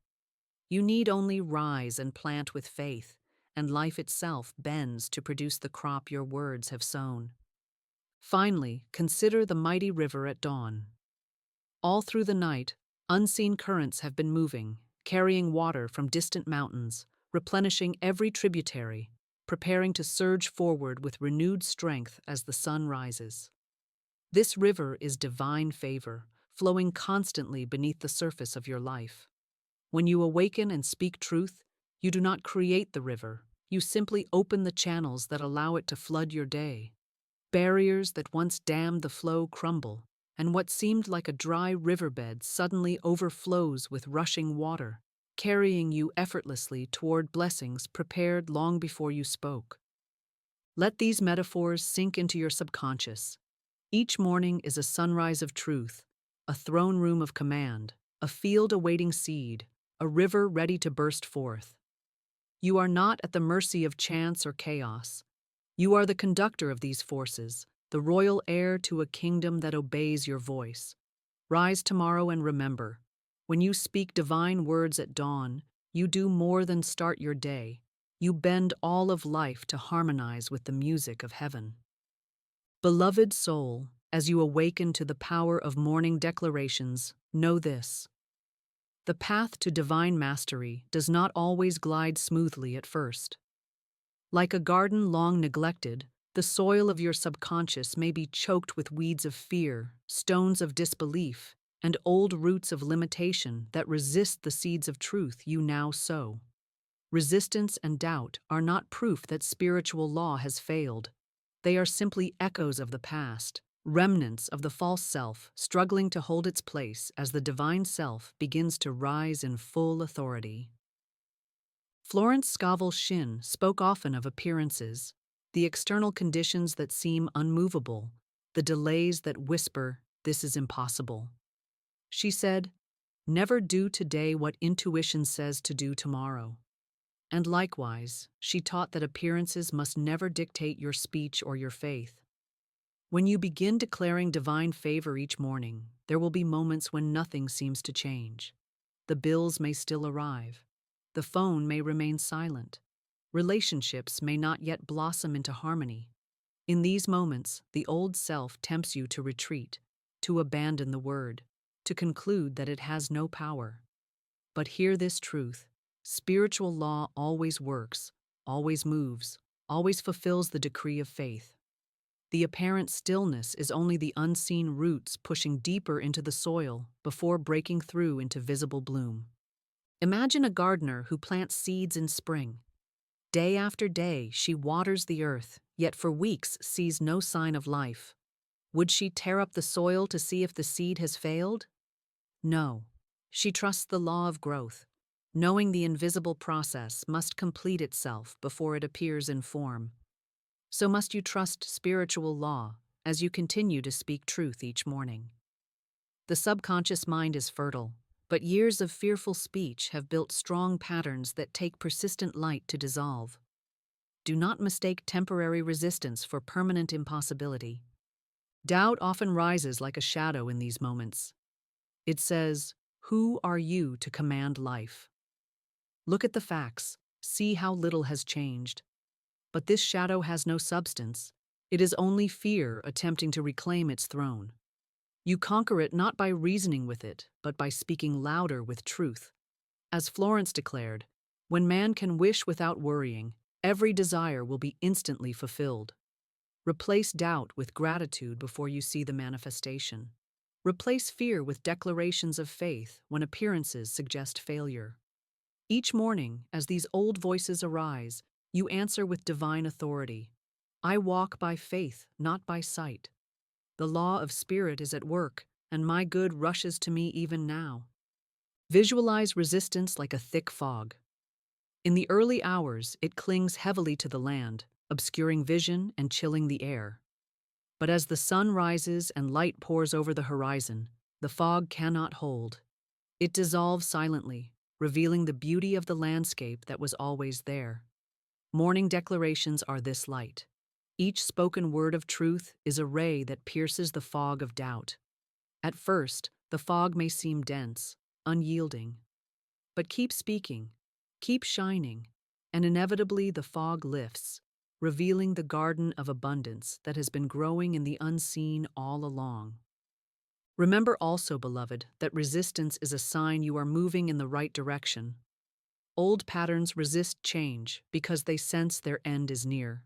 You need only rise and plant with faith, and life itself bends to produce the crop your words have sown. Finally, consider the mighty river at dawn. All through the night, unseen currents have been moving, carrying water from distant mountains, replenishing every tributary, preparing to surge forward with renewed strength as the sun rises. This river is divine favor, flowing constantly beneath the surface of your life. When you awaken and speak truth, you do not create the river, You simply open the channels that allow it to flood your day. Barriers that once dammed the flow crumble, and what seemed like a dry riverbed suddenly overflows with rushing water, carrying you effortlessly toward blessings prepared long before you spoke. Let these metaphors sink into your subconscious. Each morning is a sunrise of truth, a throne room of command, a field awaiting seed, a river ready to burst forth. You are not at the mercy of chance or chaos. You are the conductor of these forces, the royal heir to a kingdom that obeys your voice. Rise tomorrow and remember, when you speak divine words at dawn, you do more than start your day. You bend all of life to harmonize with the music of heaven. Beloved soul, as you awaken to the power of morning declarations, know this. The path to divine mastery does not always glide smoothly at first. Like a garden long neglected, the soil of your subconscious may be choked with weeds of fear, stones of disbelief, and old roots of limitation that resist the seeds of truth you now sow. Resistance and doubt are not proof that spiritual law has failed. They are simply echoes of the past, remnants of the false self struggling to hold its place as the divine self begins to rise in full authority. Florence Scovel Shinn spoke often of appearances, the external conditions that seem unmovable, the delays that whisper, "This is impossible." She said, "Never do today what intuition says to do tomorrow." And likewise, she taught that appearances must never dictate your speech or your faith. When you begin declaring divine favor each morning, there will be moments when nothing seems to change. The bills may still arrive. The phone may remain silent. Relationships may not yet blossom into harmony. In these moments, the old self tempts you to retreat, to abandon the word, to conclude that it has no power. But hear this truth: spiritual law always works, always moves, always fulfills the decree of faith. The apparent stillness is only the unseen roots pushing deeper into the soil before breaking through into visible bloom. Imagine a gardener who plants seeds in spring. Day after day, she waters the earth, yet for weeks sees no sign of life. Would she tear up the soil to see if the seed has failed? No. She trusts the law of growth, knowing the invisible process must complete itself before it appears in form. So must you trust spiritual law as you continue to speak truth each morning. The subconscious mind is fertile, but years of fearful speech have built strong patterns that take persistent light to dissolve. Do not mistake temporary resistance for permanent impossibility. Doubt often rises like a shadow in these moments. It says, "Who are you to command life?" Look at the facts, see how little has changed. But this shadow has no substance. It is only fear attempting to reclaim its throne. You conquer it not by reasoning with it, but by speaking louder with truth. As Florence declared, when man can wish without worrying, every desire will be instantly fulfilled. Replace doubt with gratitude before you see the manifestation. Replace fear with declarations of faith when appearances suggest failure. Each morning, as these old voices arise, you answer with divine authority. I walk by faith, not by sight. The law of spirit is at work, and my good rushes to me even now. Visualize resistance like a thick fog. In the early hours, it clings heavily to the land, obscuring vision and chilling the air. But as the sun rises and light pours over the horizon, the fog cannot hold. It dissolves silently, revealing the beauty of the landscape that was always there. Morning declarations are this light. Each spoken word of truth is a ray that pierces the fog of doubt. At first, the fog may seem dense, unyielding. But keep speaking, keep shining, and inevitably the fog lifts, revealing the garden of abundance that has been growing in the unseen all along. Remember also, beloved, that resistance is a sign you are moving in the right direction. Old patterns resist change because they sense their end is near.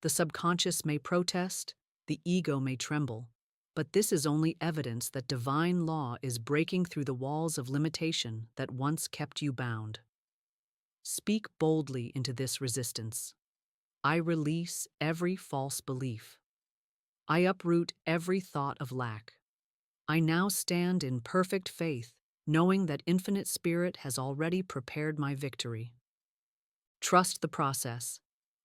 The subconscious may protest, the ego may tremble, but this is only evidence that divine law is breaking through the walls of limitation that once kept you bound. speak boldly into this resistance. I release every false belief. I uproot every thought of lack. I now stand in perfect faith, knowing that Infinite Spirit has already prepared my victory. Trust the process.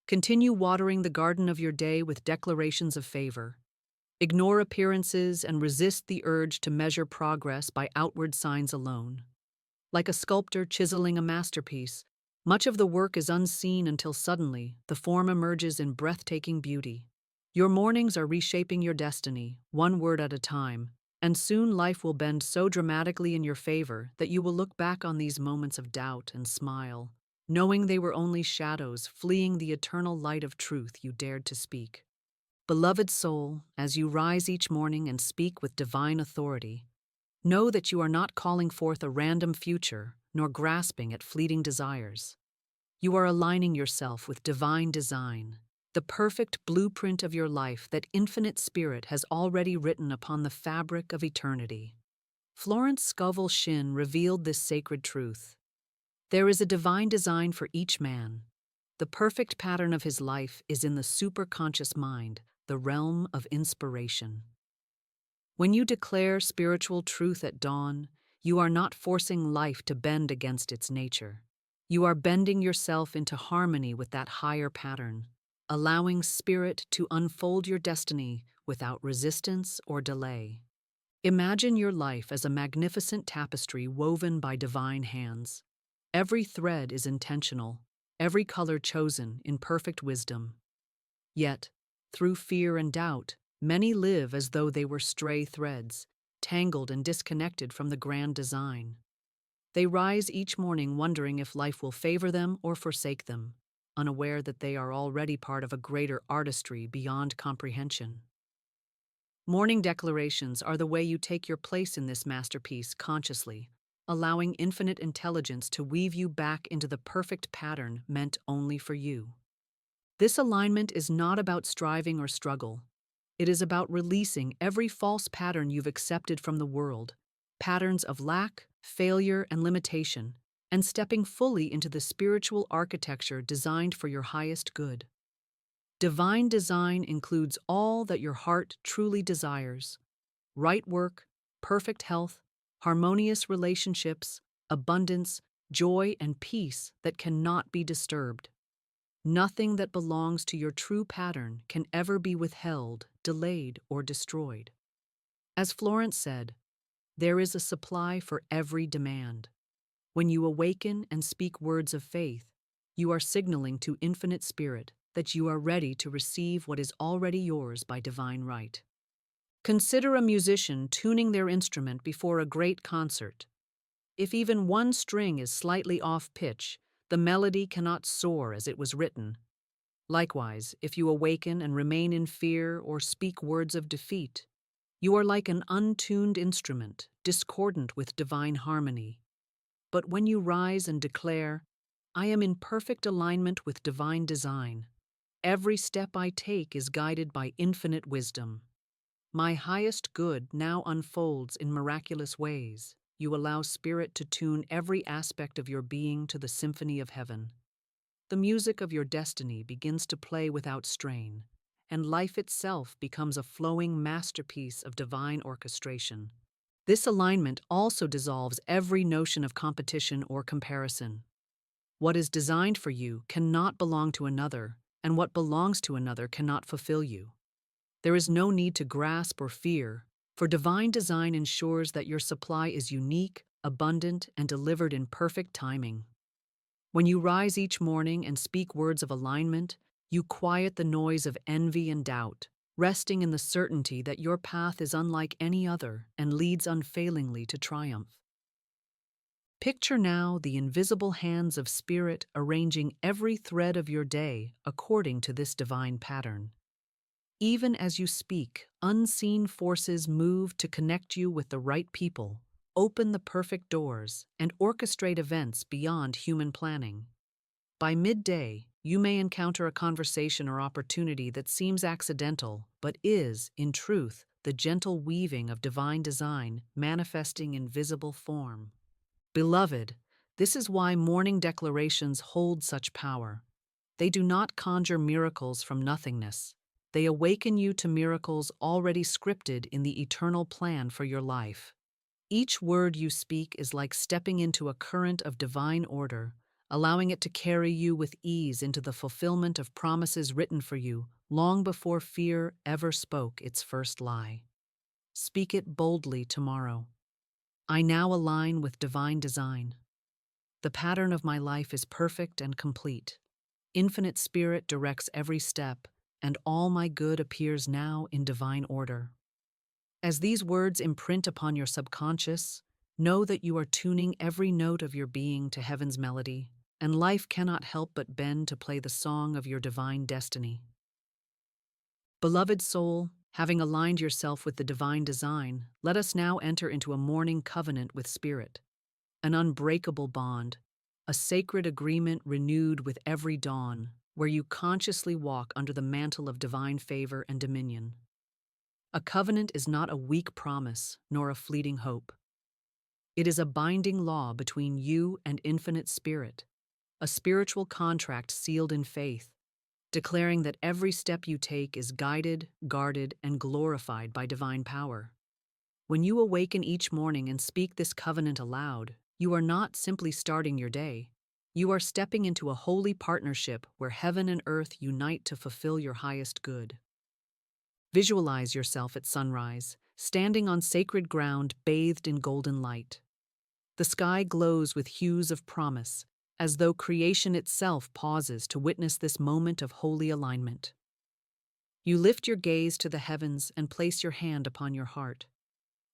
Continue watering the garden of your day with declarations of favor. Ignore appearances and resist the urge to measure progress by outward signs alone. Like a sculptor chiseling a masterpiece, much of the work is unseen until suddenly the form emerges in breathtaking beauty. Your mornings are reshaping your destiny, one word at a time, and soon life will bend so dramatically in your favor that you will look back on these moments of doubt and smile, knowing they were only shadows fleeing the eternal light of truth you dared to speak. Beloved soul, as you rise each morning and speak with divine authority, know that you are not calling forth a random future nor grasping at fleeting desires. You are aligning yourself with divine design, the perfect blueprint of your life that Infinite Spirit has already written upon the fabric of eternity. Florence Scovel Shinn revealed this sacred truth. There is a divine design for each man. The perfect pattern of his life is in the superconscious mind, the realm of inspiration. When you declare spiritual truth at dawn, you are not forcing life to bend against its nature. You are bending yourself into harmony with that higher pattern, allowing spirit to unfold your destiny without resistance or delay. Imagine your life as a magnificent tapestry woven by divine hands. Every thread is intentional, every color chosen in perfect wisdom. Yet, through fear and doubt, many live as though they were stray threads, tangled and disconnected from the grand design. They rise each morning wondering if life will favor them or forsake them, unaware that they are already part of a greater artistry beyond comprehension. Morning declarations are the way you take your place in this masterpiece consciously, allowing infinite intelligence to weave you back into the perfect pattern meant only for you. This alignment is not about striving or struggle. It is about releasing every false pattern you've accepted from the world, patterns of lack, failure, and limitation, and stepping fully into the spiritual architecture designed for your highest good. Divine design includes all that your heart truly desires: right work, perfect health, harmonious relationships, abundance, joy, and peace that cannot be disturbed. Nothing that belongs to your true pattern can ever be withheld, delayed, or destroyed. As Florence said, there is a supply for every demand. When you awaken and speak words of faith, you are signaling to Infinite Spirit that you are ready to receive what is already yours by divine right. Consider a musician tuning their instrument before a great concert. If even one string is slightly off pitch, the melody cannot soar as it was written. Likewise, if you awaken and remain in fear or speak words of defeat, you are like an untuned instrument, discordant with divine harmony. But when you rise and declare, "I am in perfect alignment with divine design. Every step I take is guided by infinite wisdom. My highest good now unfolds in miraculous ways," you allow Spirit to tune every aspect of your being to the symphony of heaven. The music of your destiny begins to play without strain, and life itself becomes a flowing masterpiece of divine orchestration. This alignment also dissolves every notion of competition or comparison. What is designed for you cannot belong to another, and what belongs to another cannot fulfill you. There is no need to grasp or fear, for divine design ensures that your supply is unique, abundant, and delivered in perfect timing. When you rise each morning and speak words of alignment, you quiet the noise of envy and doubt, resting in the certainty that your path is unlike any other and leads unfailingly to triumph. Picture now the invisible hands of Spirit arranging every thread of your day according to this divine pattern. Even as you speak, unseen forces move to connect you with the right people, open the perfect doors, and orchestrate events beyond human planning. By midday, you may encounter a conversation or opportunity that seems accidental, but is, in truth, the gentle weaving of divine design manifesting in visible form. Beloved, This is why morning declarations hold such power. They do not conjure miracles from nothingness. They awaken you to miracles already scripted in the eternal plan for your life. Each word you speak is like stepping into a current of divine order, allowing it to carry you with ease into the fulfillment of promises written for you long before fear ever spoke its first lie. Speak it boldly tomorrow. I now align with divine design. The pattern of my life is perfect and complete. Infinite Spirit directs every step, and all my good appears now in divine order. As these words imprint upon your subconscious, know that you are tuning every note of your being to heaven's melody, and life cannot help but bend to play the song of your divine destiny. Beloved soul, having aligned yourself with the divine design, let us now enter into a morning covenant with Spirit, an unbreakable bond, a sacred agreement renewed with every dawn, where you consciously walk under the mantle of divine favor and dominion. A covenant is not a weak promise nor a fleeting hope. It is a binding law between you and Infinite Spirit, a spiritual contract sealed in faith, declaring that every step you take is guided, guarded, and glorified by divine power. When you awaken each morning and speak this covenant aloud, you are not simply starting your day. You are stepping into a holy partnership where heaven and earth unite to fulfill your highest good. Visualize yourself at sunrise, standing on sacred ground bathed in golden light. The sky glows with hues of promise, as though creation itself pauses to witness this moment of holy alignment. You lift your gaze to the heavens and place your hand upon your heart.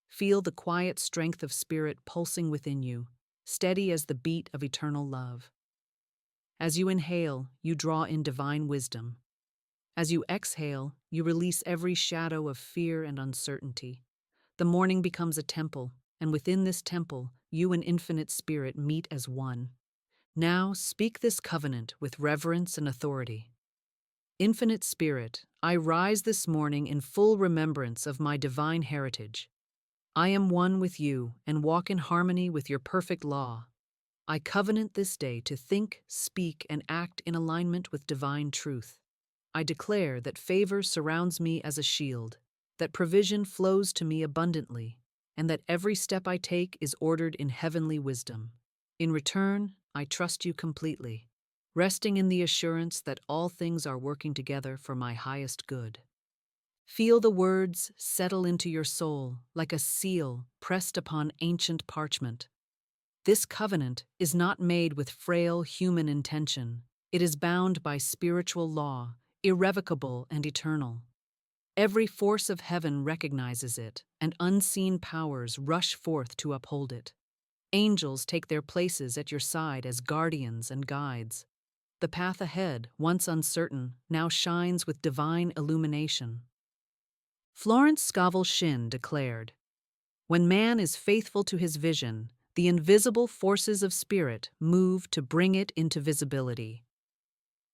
Feel the quiet strength of spirit pulsing within you, steady as the beat of eternal love. As you inhale, you draw in divine wisdom. As you exhale, you release every shadow of fear and uncertainty. The morning becomes a temple, and within this temple, you and Infinite Spirit meet as one. Now speak this covenant with reverence and authority. Infinite Spirit, I rise this morning in full remembrance of my divine heritage. I am one with you and walk in harmony with your perfect law. I covenant this day to think, speak, and act in alignment with divine truth. I declare that favor surrounds me as a shield, that provision flows to me abundantly, and that every step I take is ordered in heavenly wisdom. In return, I trust you completely, resting in the assurance that all things are working together for my highest good. Feel the words settle into your soul like a seal pressed upon ancient parchment. This covenant is not made with frail human intention. It is bound by spiritual law, irrevocable and eternal. Every force of heaven recognizes it, and unseen powers rush forth to uphold it. Angels take their places at your side as guardians and guides. The path ahead, once uncertain, now shines with divine illumination. Florence Scovel Shinn declared, "When man is faithful to his vision, the invisible forces of spirit move to bring it into visibility."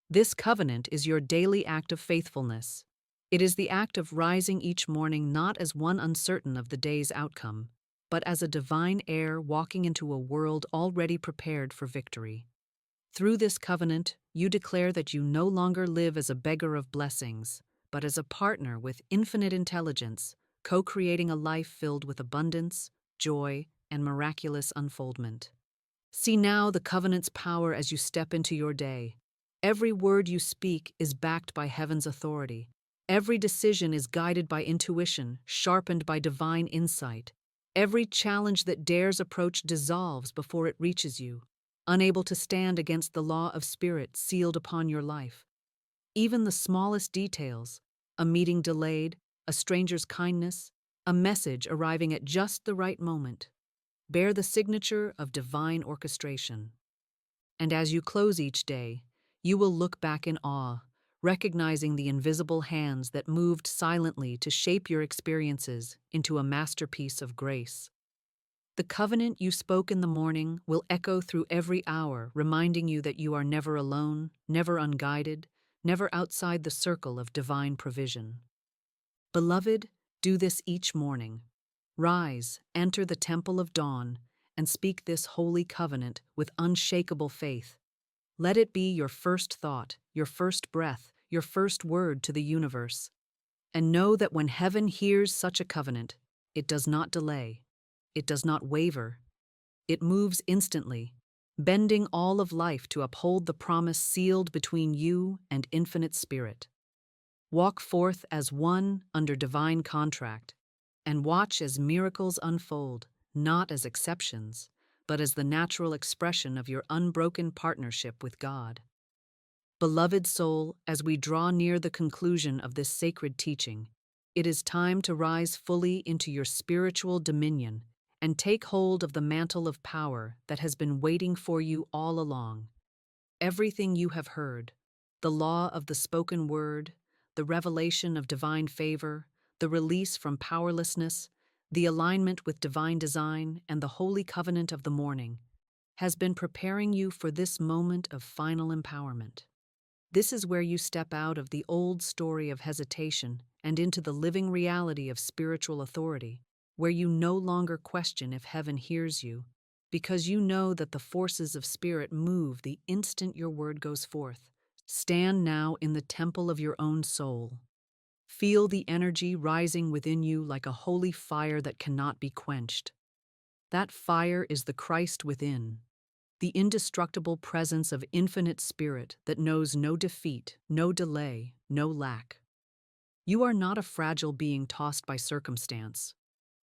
This covenant is your daily act of faithfulness. It is the act of rising each morning not as one uncertain of the day's outcome, but as a divine heir walking into a world already prepared for victory. Through this covenant, you declare that you no longer live as a beggar of blessings, but as a partner with infinite intelligence, co-creating a life filled with abundance, joy, and miraculous unfoldment. See now the covenant's power as you step into your day. Every word you speak is backed by heaven's authority. Every decision is guided by intuition, sharpened by divine insight. Every challenge that dares approach dissolves before it reaches you, unable to stand against the law of spirit sealed upon your life. Even the smallest details, a meeting delayed, a stranger's kindness, a message arriving at just the right moment, bear the signature of divine orchestration. And as you close each day, you will look back in awe, recognizing the invisible hands that moved silently to shape your experiences into a masterpiece of grace. The covenant you spoke in the morning will echo through every hour, reminding you that you are never alone, never unguided, never outside the circle of divine provision. Beloved, do this each morning. Rise, enter the temple of dawn, and speak this holy covenant with unshakable faith. Let it be your first thought, your first breath, your first word to the universe. And know that when heaven hears such a covenant, it does not delay, it does not waver, it moves instantly, bending all of life to uphold the promise sealed between you and infinite spirit. Walk forth as one under divine contract, and watch as miracles unfold, not as exceptions, but as the natural expression of your unbroken partnership with God. Beloved soul, as we draw near the conclusion of this sacred teaching, it is time to rise fully into your spiritual dominion and take hold of the mantle of power that has been waiting for you all along. Everything you have heard, the law of the spoken word, the revelation of divine favor, the release from powerlessness, the alignment with divine design, and the holy covenant of the morning, has been preparing you for this moment of final empowerment. This is where you step out of the old story of hesitation and into the living reality of spiritual authority, where you no longer question if heaven hears you, because you know that the forces of spirit move the instant your word goes forth. Stand now in the temple of your own soul. Feel the energy rising within you like a holy fire that cannot be quenched. That fire is the Christ within, the indestructible presence of infinite spirit that knows no defeat, no delay, no lack. You are not a fragile being tossed by circumstance.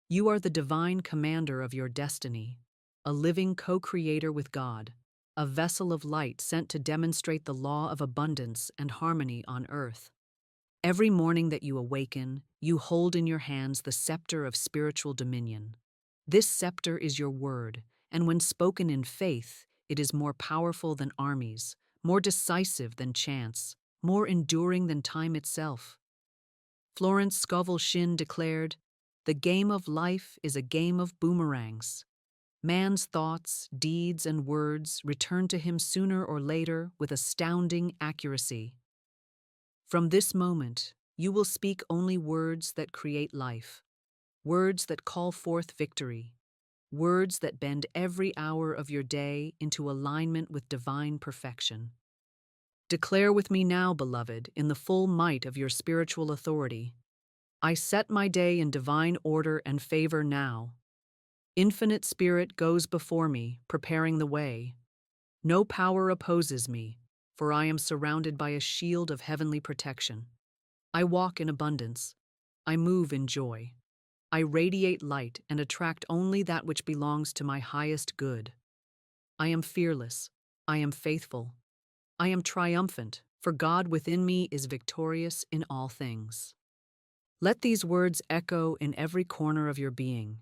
You are the divine commander of your destiny, a living co-creator with God, a vessel of light sent to demonstrate the law of abundance and harmony on earth. Every morning that you awaken, you hold in your hands the scepter of spiritual dominion. This scepter is your word, and when spoken in faith, it is more powerful than armies, more decisive than chance, more enduring than time itself. Florence Scovel Shinn declared, "The game of life is a game of boomerangs. Man's thoughts, deeds, and words return to him sooner or later with astounding accuracy. From this moment, you will speak only words that create life, words that call forth victory, words that bend every hour of your day into alignment with divine perfection. Declare with me now, beloved, in the full might of your spiritual authority, I set my day in divine order and favor now. Infinite Spirit goes before me, preparing the way. No power opposes me, for I am surrounded by a shield of heavenly protection. I walk in abundance. I move in joy. I radiate light and attract only that which belongs to my highest good. I am fearless. I am faithful. I am triumphant, for God within me is victorious in all things." Let these words echo in every corner of your being.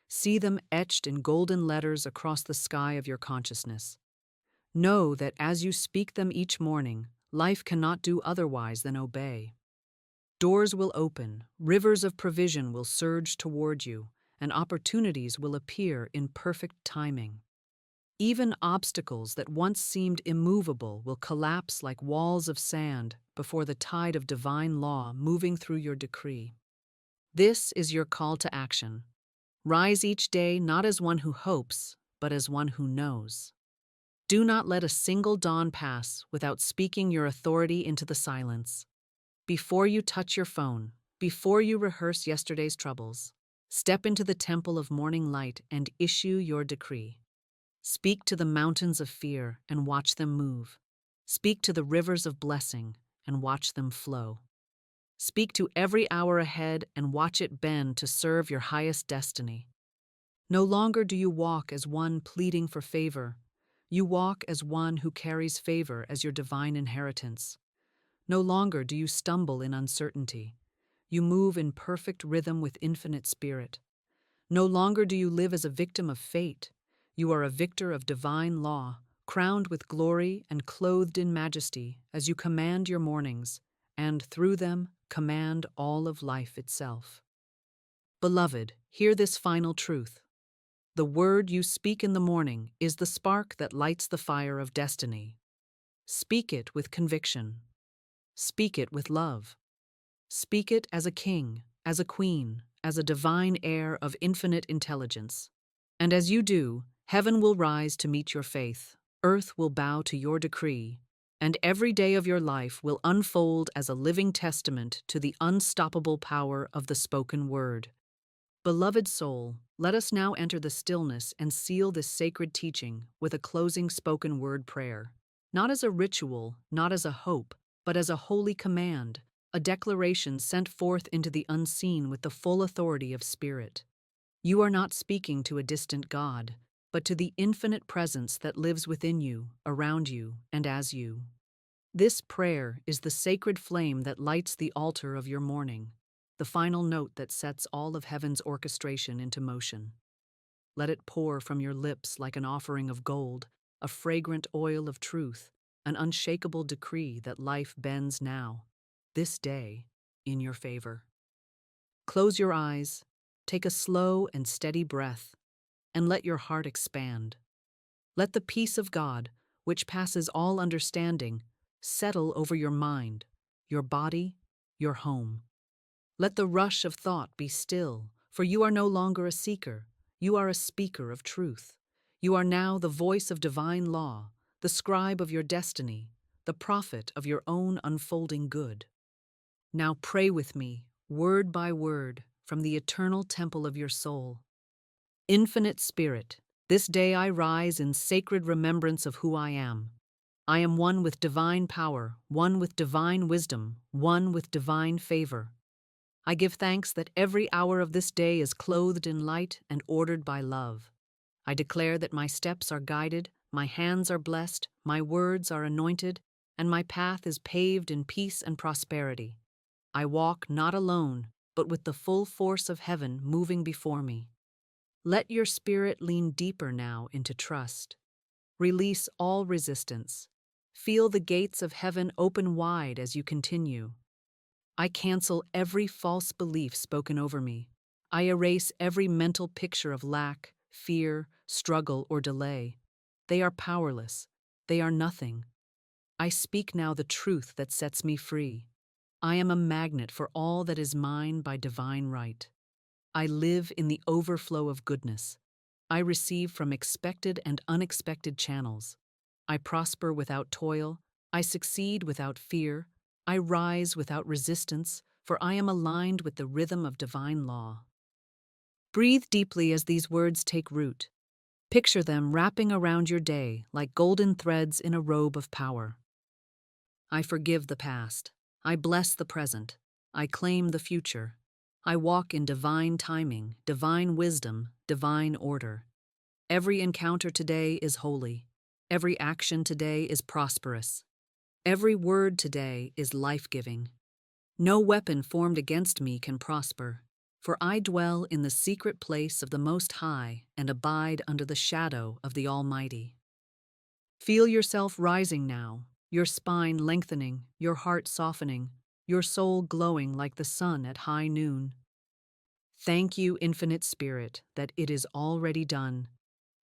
See them etched in golden letters across the sky of your consciousness. Know that as you speak them each morning, life cannot do otherwise than obey. Doors will open, rivers of provision will surge toward you, and opportunities will appear in perfect timing. Even obstacles that once seemed immovable will collapse like walls of sand before the tide of divine law moving through your decree. This is your call to action. Rise each day not as one who hopes, but as one who knows. Do not let a single dawn pass without speaking your authority into the silence. Before you touch your phone, before you rehearse yesterday's troubles, step into the temple of morning light and issue your decree. Speak to the mountains of fear and watch them move. Speak to the rivers of blessing and watch them flow. Speak to every hour ahead and watch it bend to serve your highest destiny. No longer do you walk as one pleading for favor. You walk as one who carries favor as your divine inheritance. No longer do you stumble in uncertainty. You move in perfect rhythm with infinite spirit. No longer do you live as a victim of fate. You are a victor of divine law, crowned with glory and clothed in majesty as you command your mornings, and through them command all of life itself. Beloved, hear this final truth. The word you speak in the morning is the spark that lights the fire of destiny. Speak it with conviction. Speak it with love. Speak it as a king, as a queen, as a divine heir of infinite intelligence. And as you do, Heaven will rise to meet your faith, earth will bow to your decree, and every day of your life will unfold as a living testament to the unstoppable power of the spoken word. Beloved soul, let us now enter the stillness and seal this sacred teaching with a closing spoken word prayer. Not as a ritual, not as a hope, but as a holy command, a declaration sent forth into the unseen with the full authority of Spirit. You are not speaking to a distant God, but to the infinite presence that lives within you, around you, and as you. This prayer is the sacred flame that lights the altar of your morning, the final note that sets all of heaven's orchestration into motion. Let it pour from your lips like an offering of gold, a fragrant oil of truth, an unshakable decree that life bends now, this day, in your favor. Close your eyes, take a slow and steady breath, and let your heart expand. Let the peace of God, which passes all understanding, settle over your mind, your body, your home. Let the rush of thought be still, for you are no longer a seeker, you are a speaker of truth. You are now the voice of divine law, the scribe of your destiny, the prophet of your own unfolding good. Now pray with me, word by word, from the eternal temple of your soul. Infinite Spirit, this day I rise in sacred remembrance of who I am. I am one with divine power, one with divine wisdom, one with divine favor. I give thanks that every hour of this day is clothed in light and ordered by love. I declare that my steps are guided, my hands are blessed, my words are anointed, and my path is paved in peace and prosperity. I walk not alone, but with the full force of heaven moving before me. Let your spirit lean deeper now into trust. Release all resistance. Feel the gates of heaven open wide as you continue. I cancel every false belief spoken over me. I erase every mental picture of lack, fear, struggle, or delay. They are powerless. They are nothing. I speak now the truth that sets me free. I am a magnet for all that is mine by divine right. I live in the overflow of goodness. I receive from expected and unexpected channels. I prosper without toil. I succeed without fear. I rise without resistance, for I am aligned with the rhythm of divine law. Breathe deeply as these words take root. Picture them wrapping around your day like golden threads in a robe of power. I forgive the past. I bless the present. I claim the future. I walk in divine timing, divine wisdom, divine order. Every encounter today is holy. Every action today is prosperous. Every word today is life-giving. No weapon formed against me can prosper, for I dwell in the secret place of the Most High and abide under the shadow of the Almighty. Feel yourself rising now, your spine lengthening, your heart softening, your soul glowing like the sun at high noon. Thank you, Infinite Spirit, that it is already done.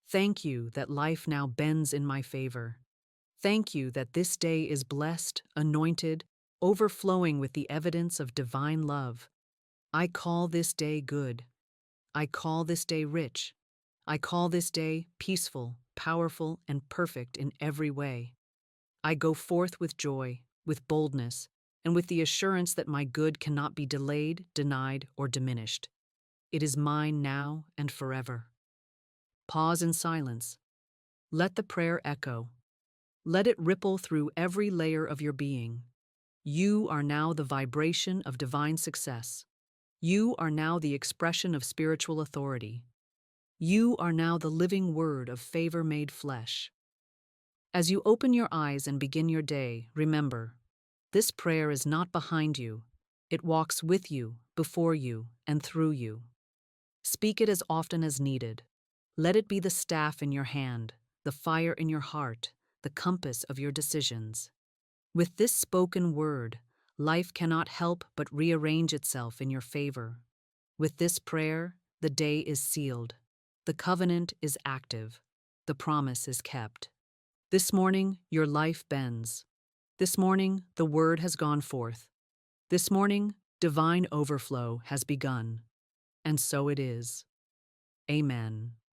Thank you that life now bends in my favor. Thank you that this day is blessed, anointed, overflowing with the evidence of divine love. I call this day good. I call this day rich. I call this day peaceful, powerful, and perfect in every way. I go forth with joy, with boldness, and with the assurance that my good cannot be delayed, denied, or diminished. It is mine now and forever. Pause in silence. Let the prayer echo. Let it ripple through every layer of your being. You are now the vibration of divine success. You are now the expression of spiritual authority. You are now the living word of favor made flesh. As you open your eyes and begin your day, remember, this prayer is not behind you. It walks with you, before you, and through you. Speak it as often as needed. Let it be the staff in your hand, the fire in your heart, the compass of your decisions. With this spoken word, life cannot help but rearrange itself in your favor. With this prayer, the day is sealed. The covenant is active. The promise is kept. This morning, your life bends. This morning, the word has gone forth. This morning, divine overflow has begun. And so it is. Amen.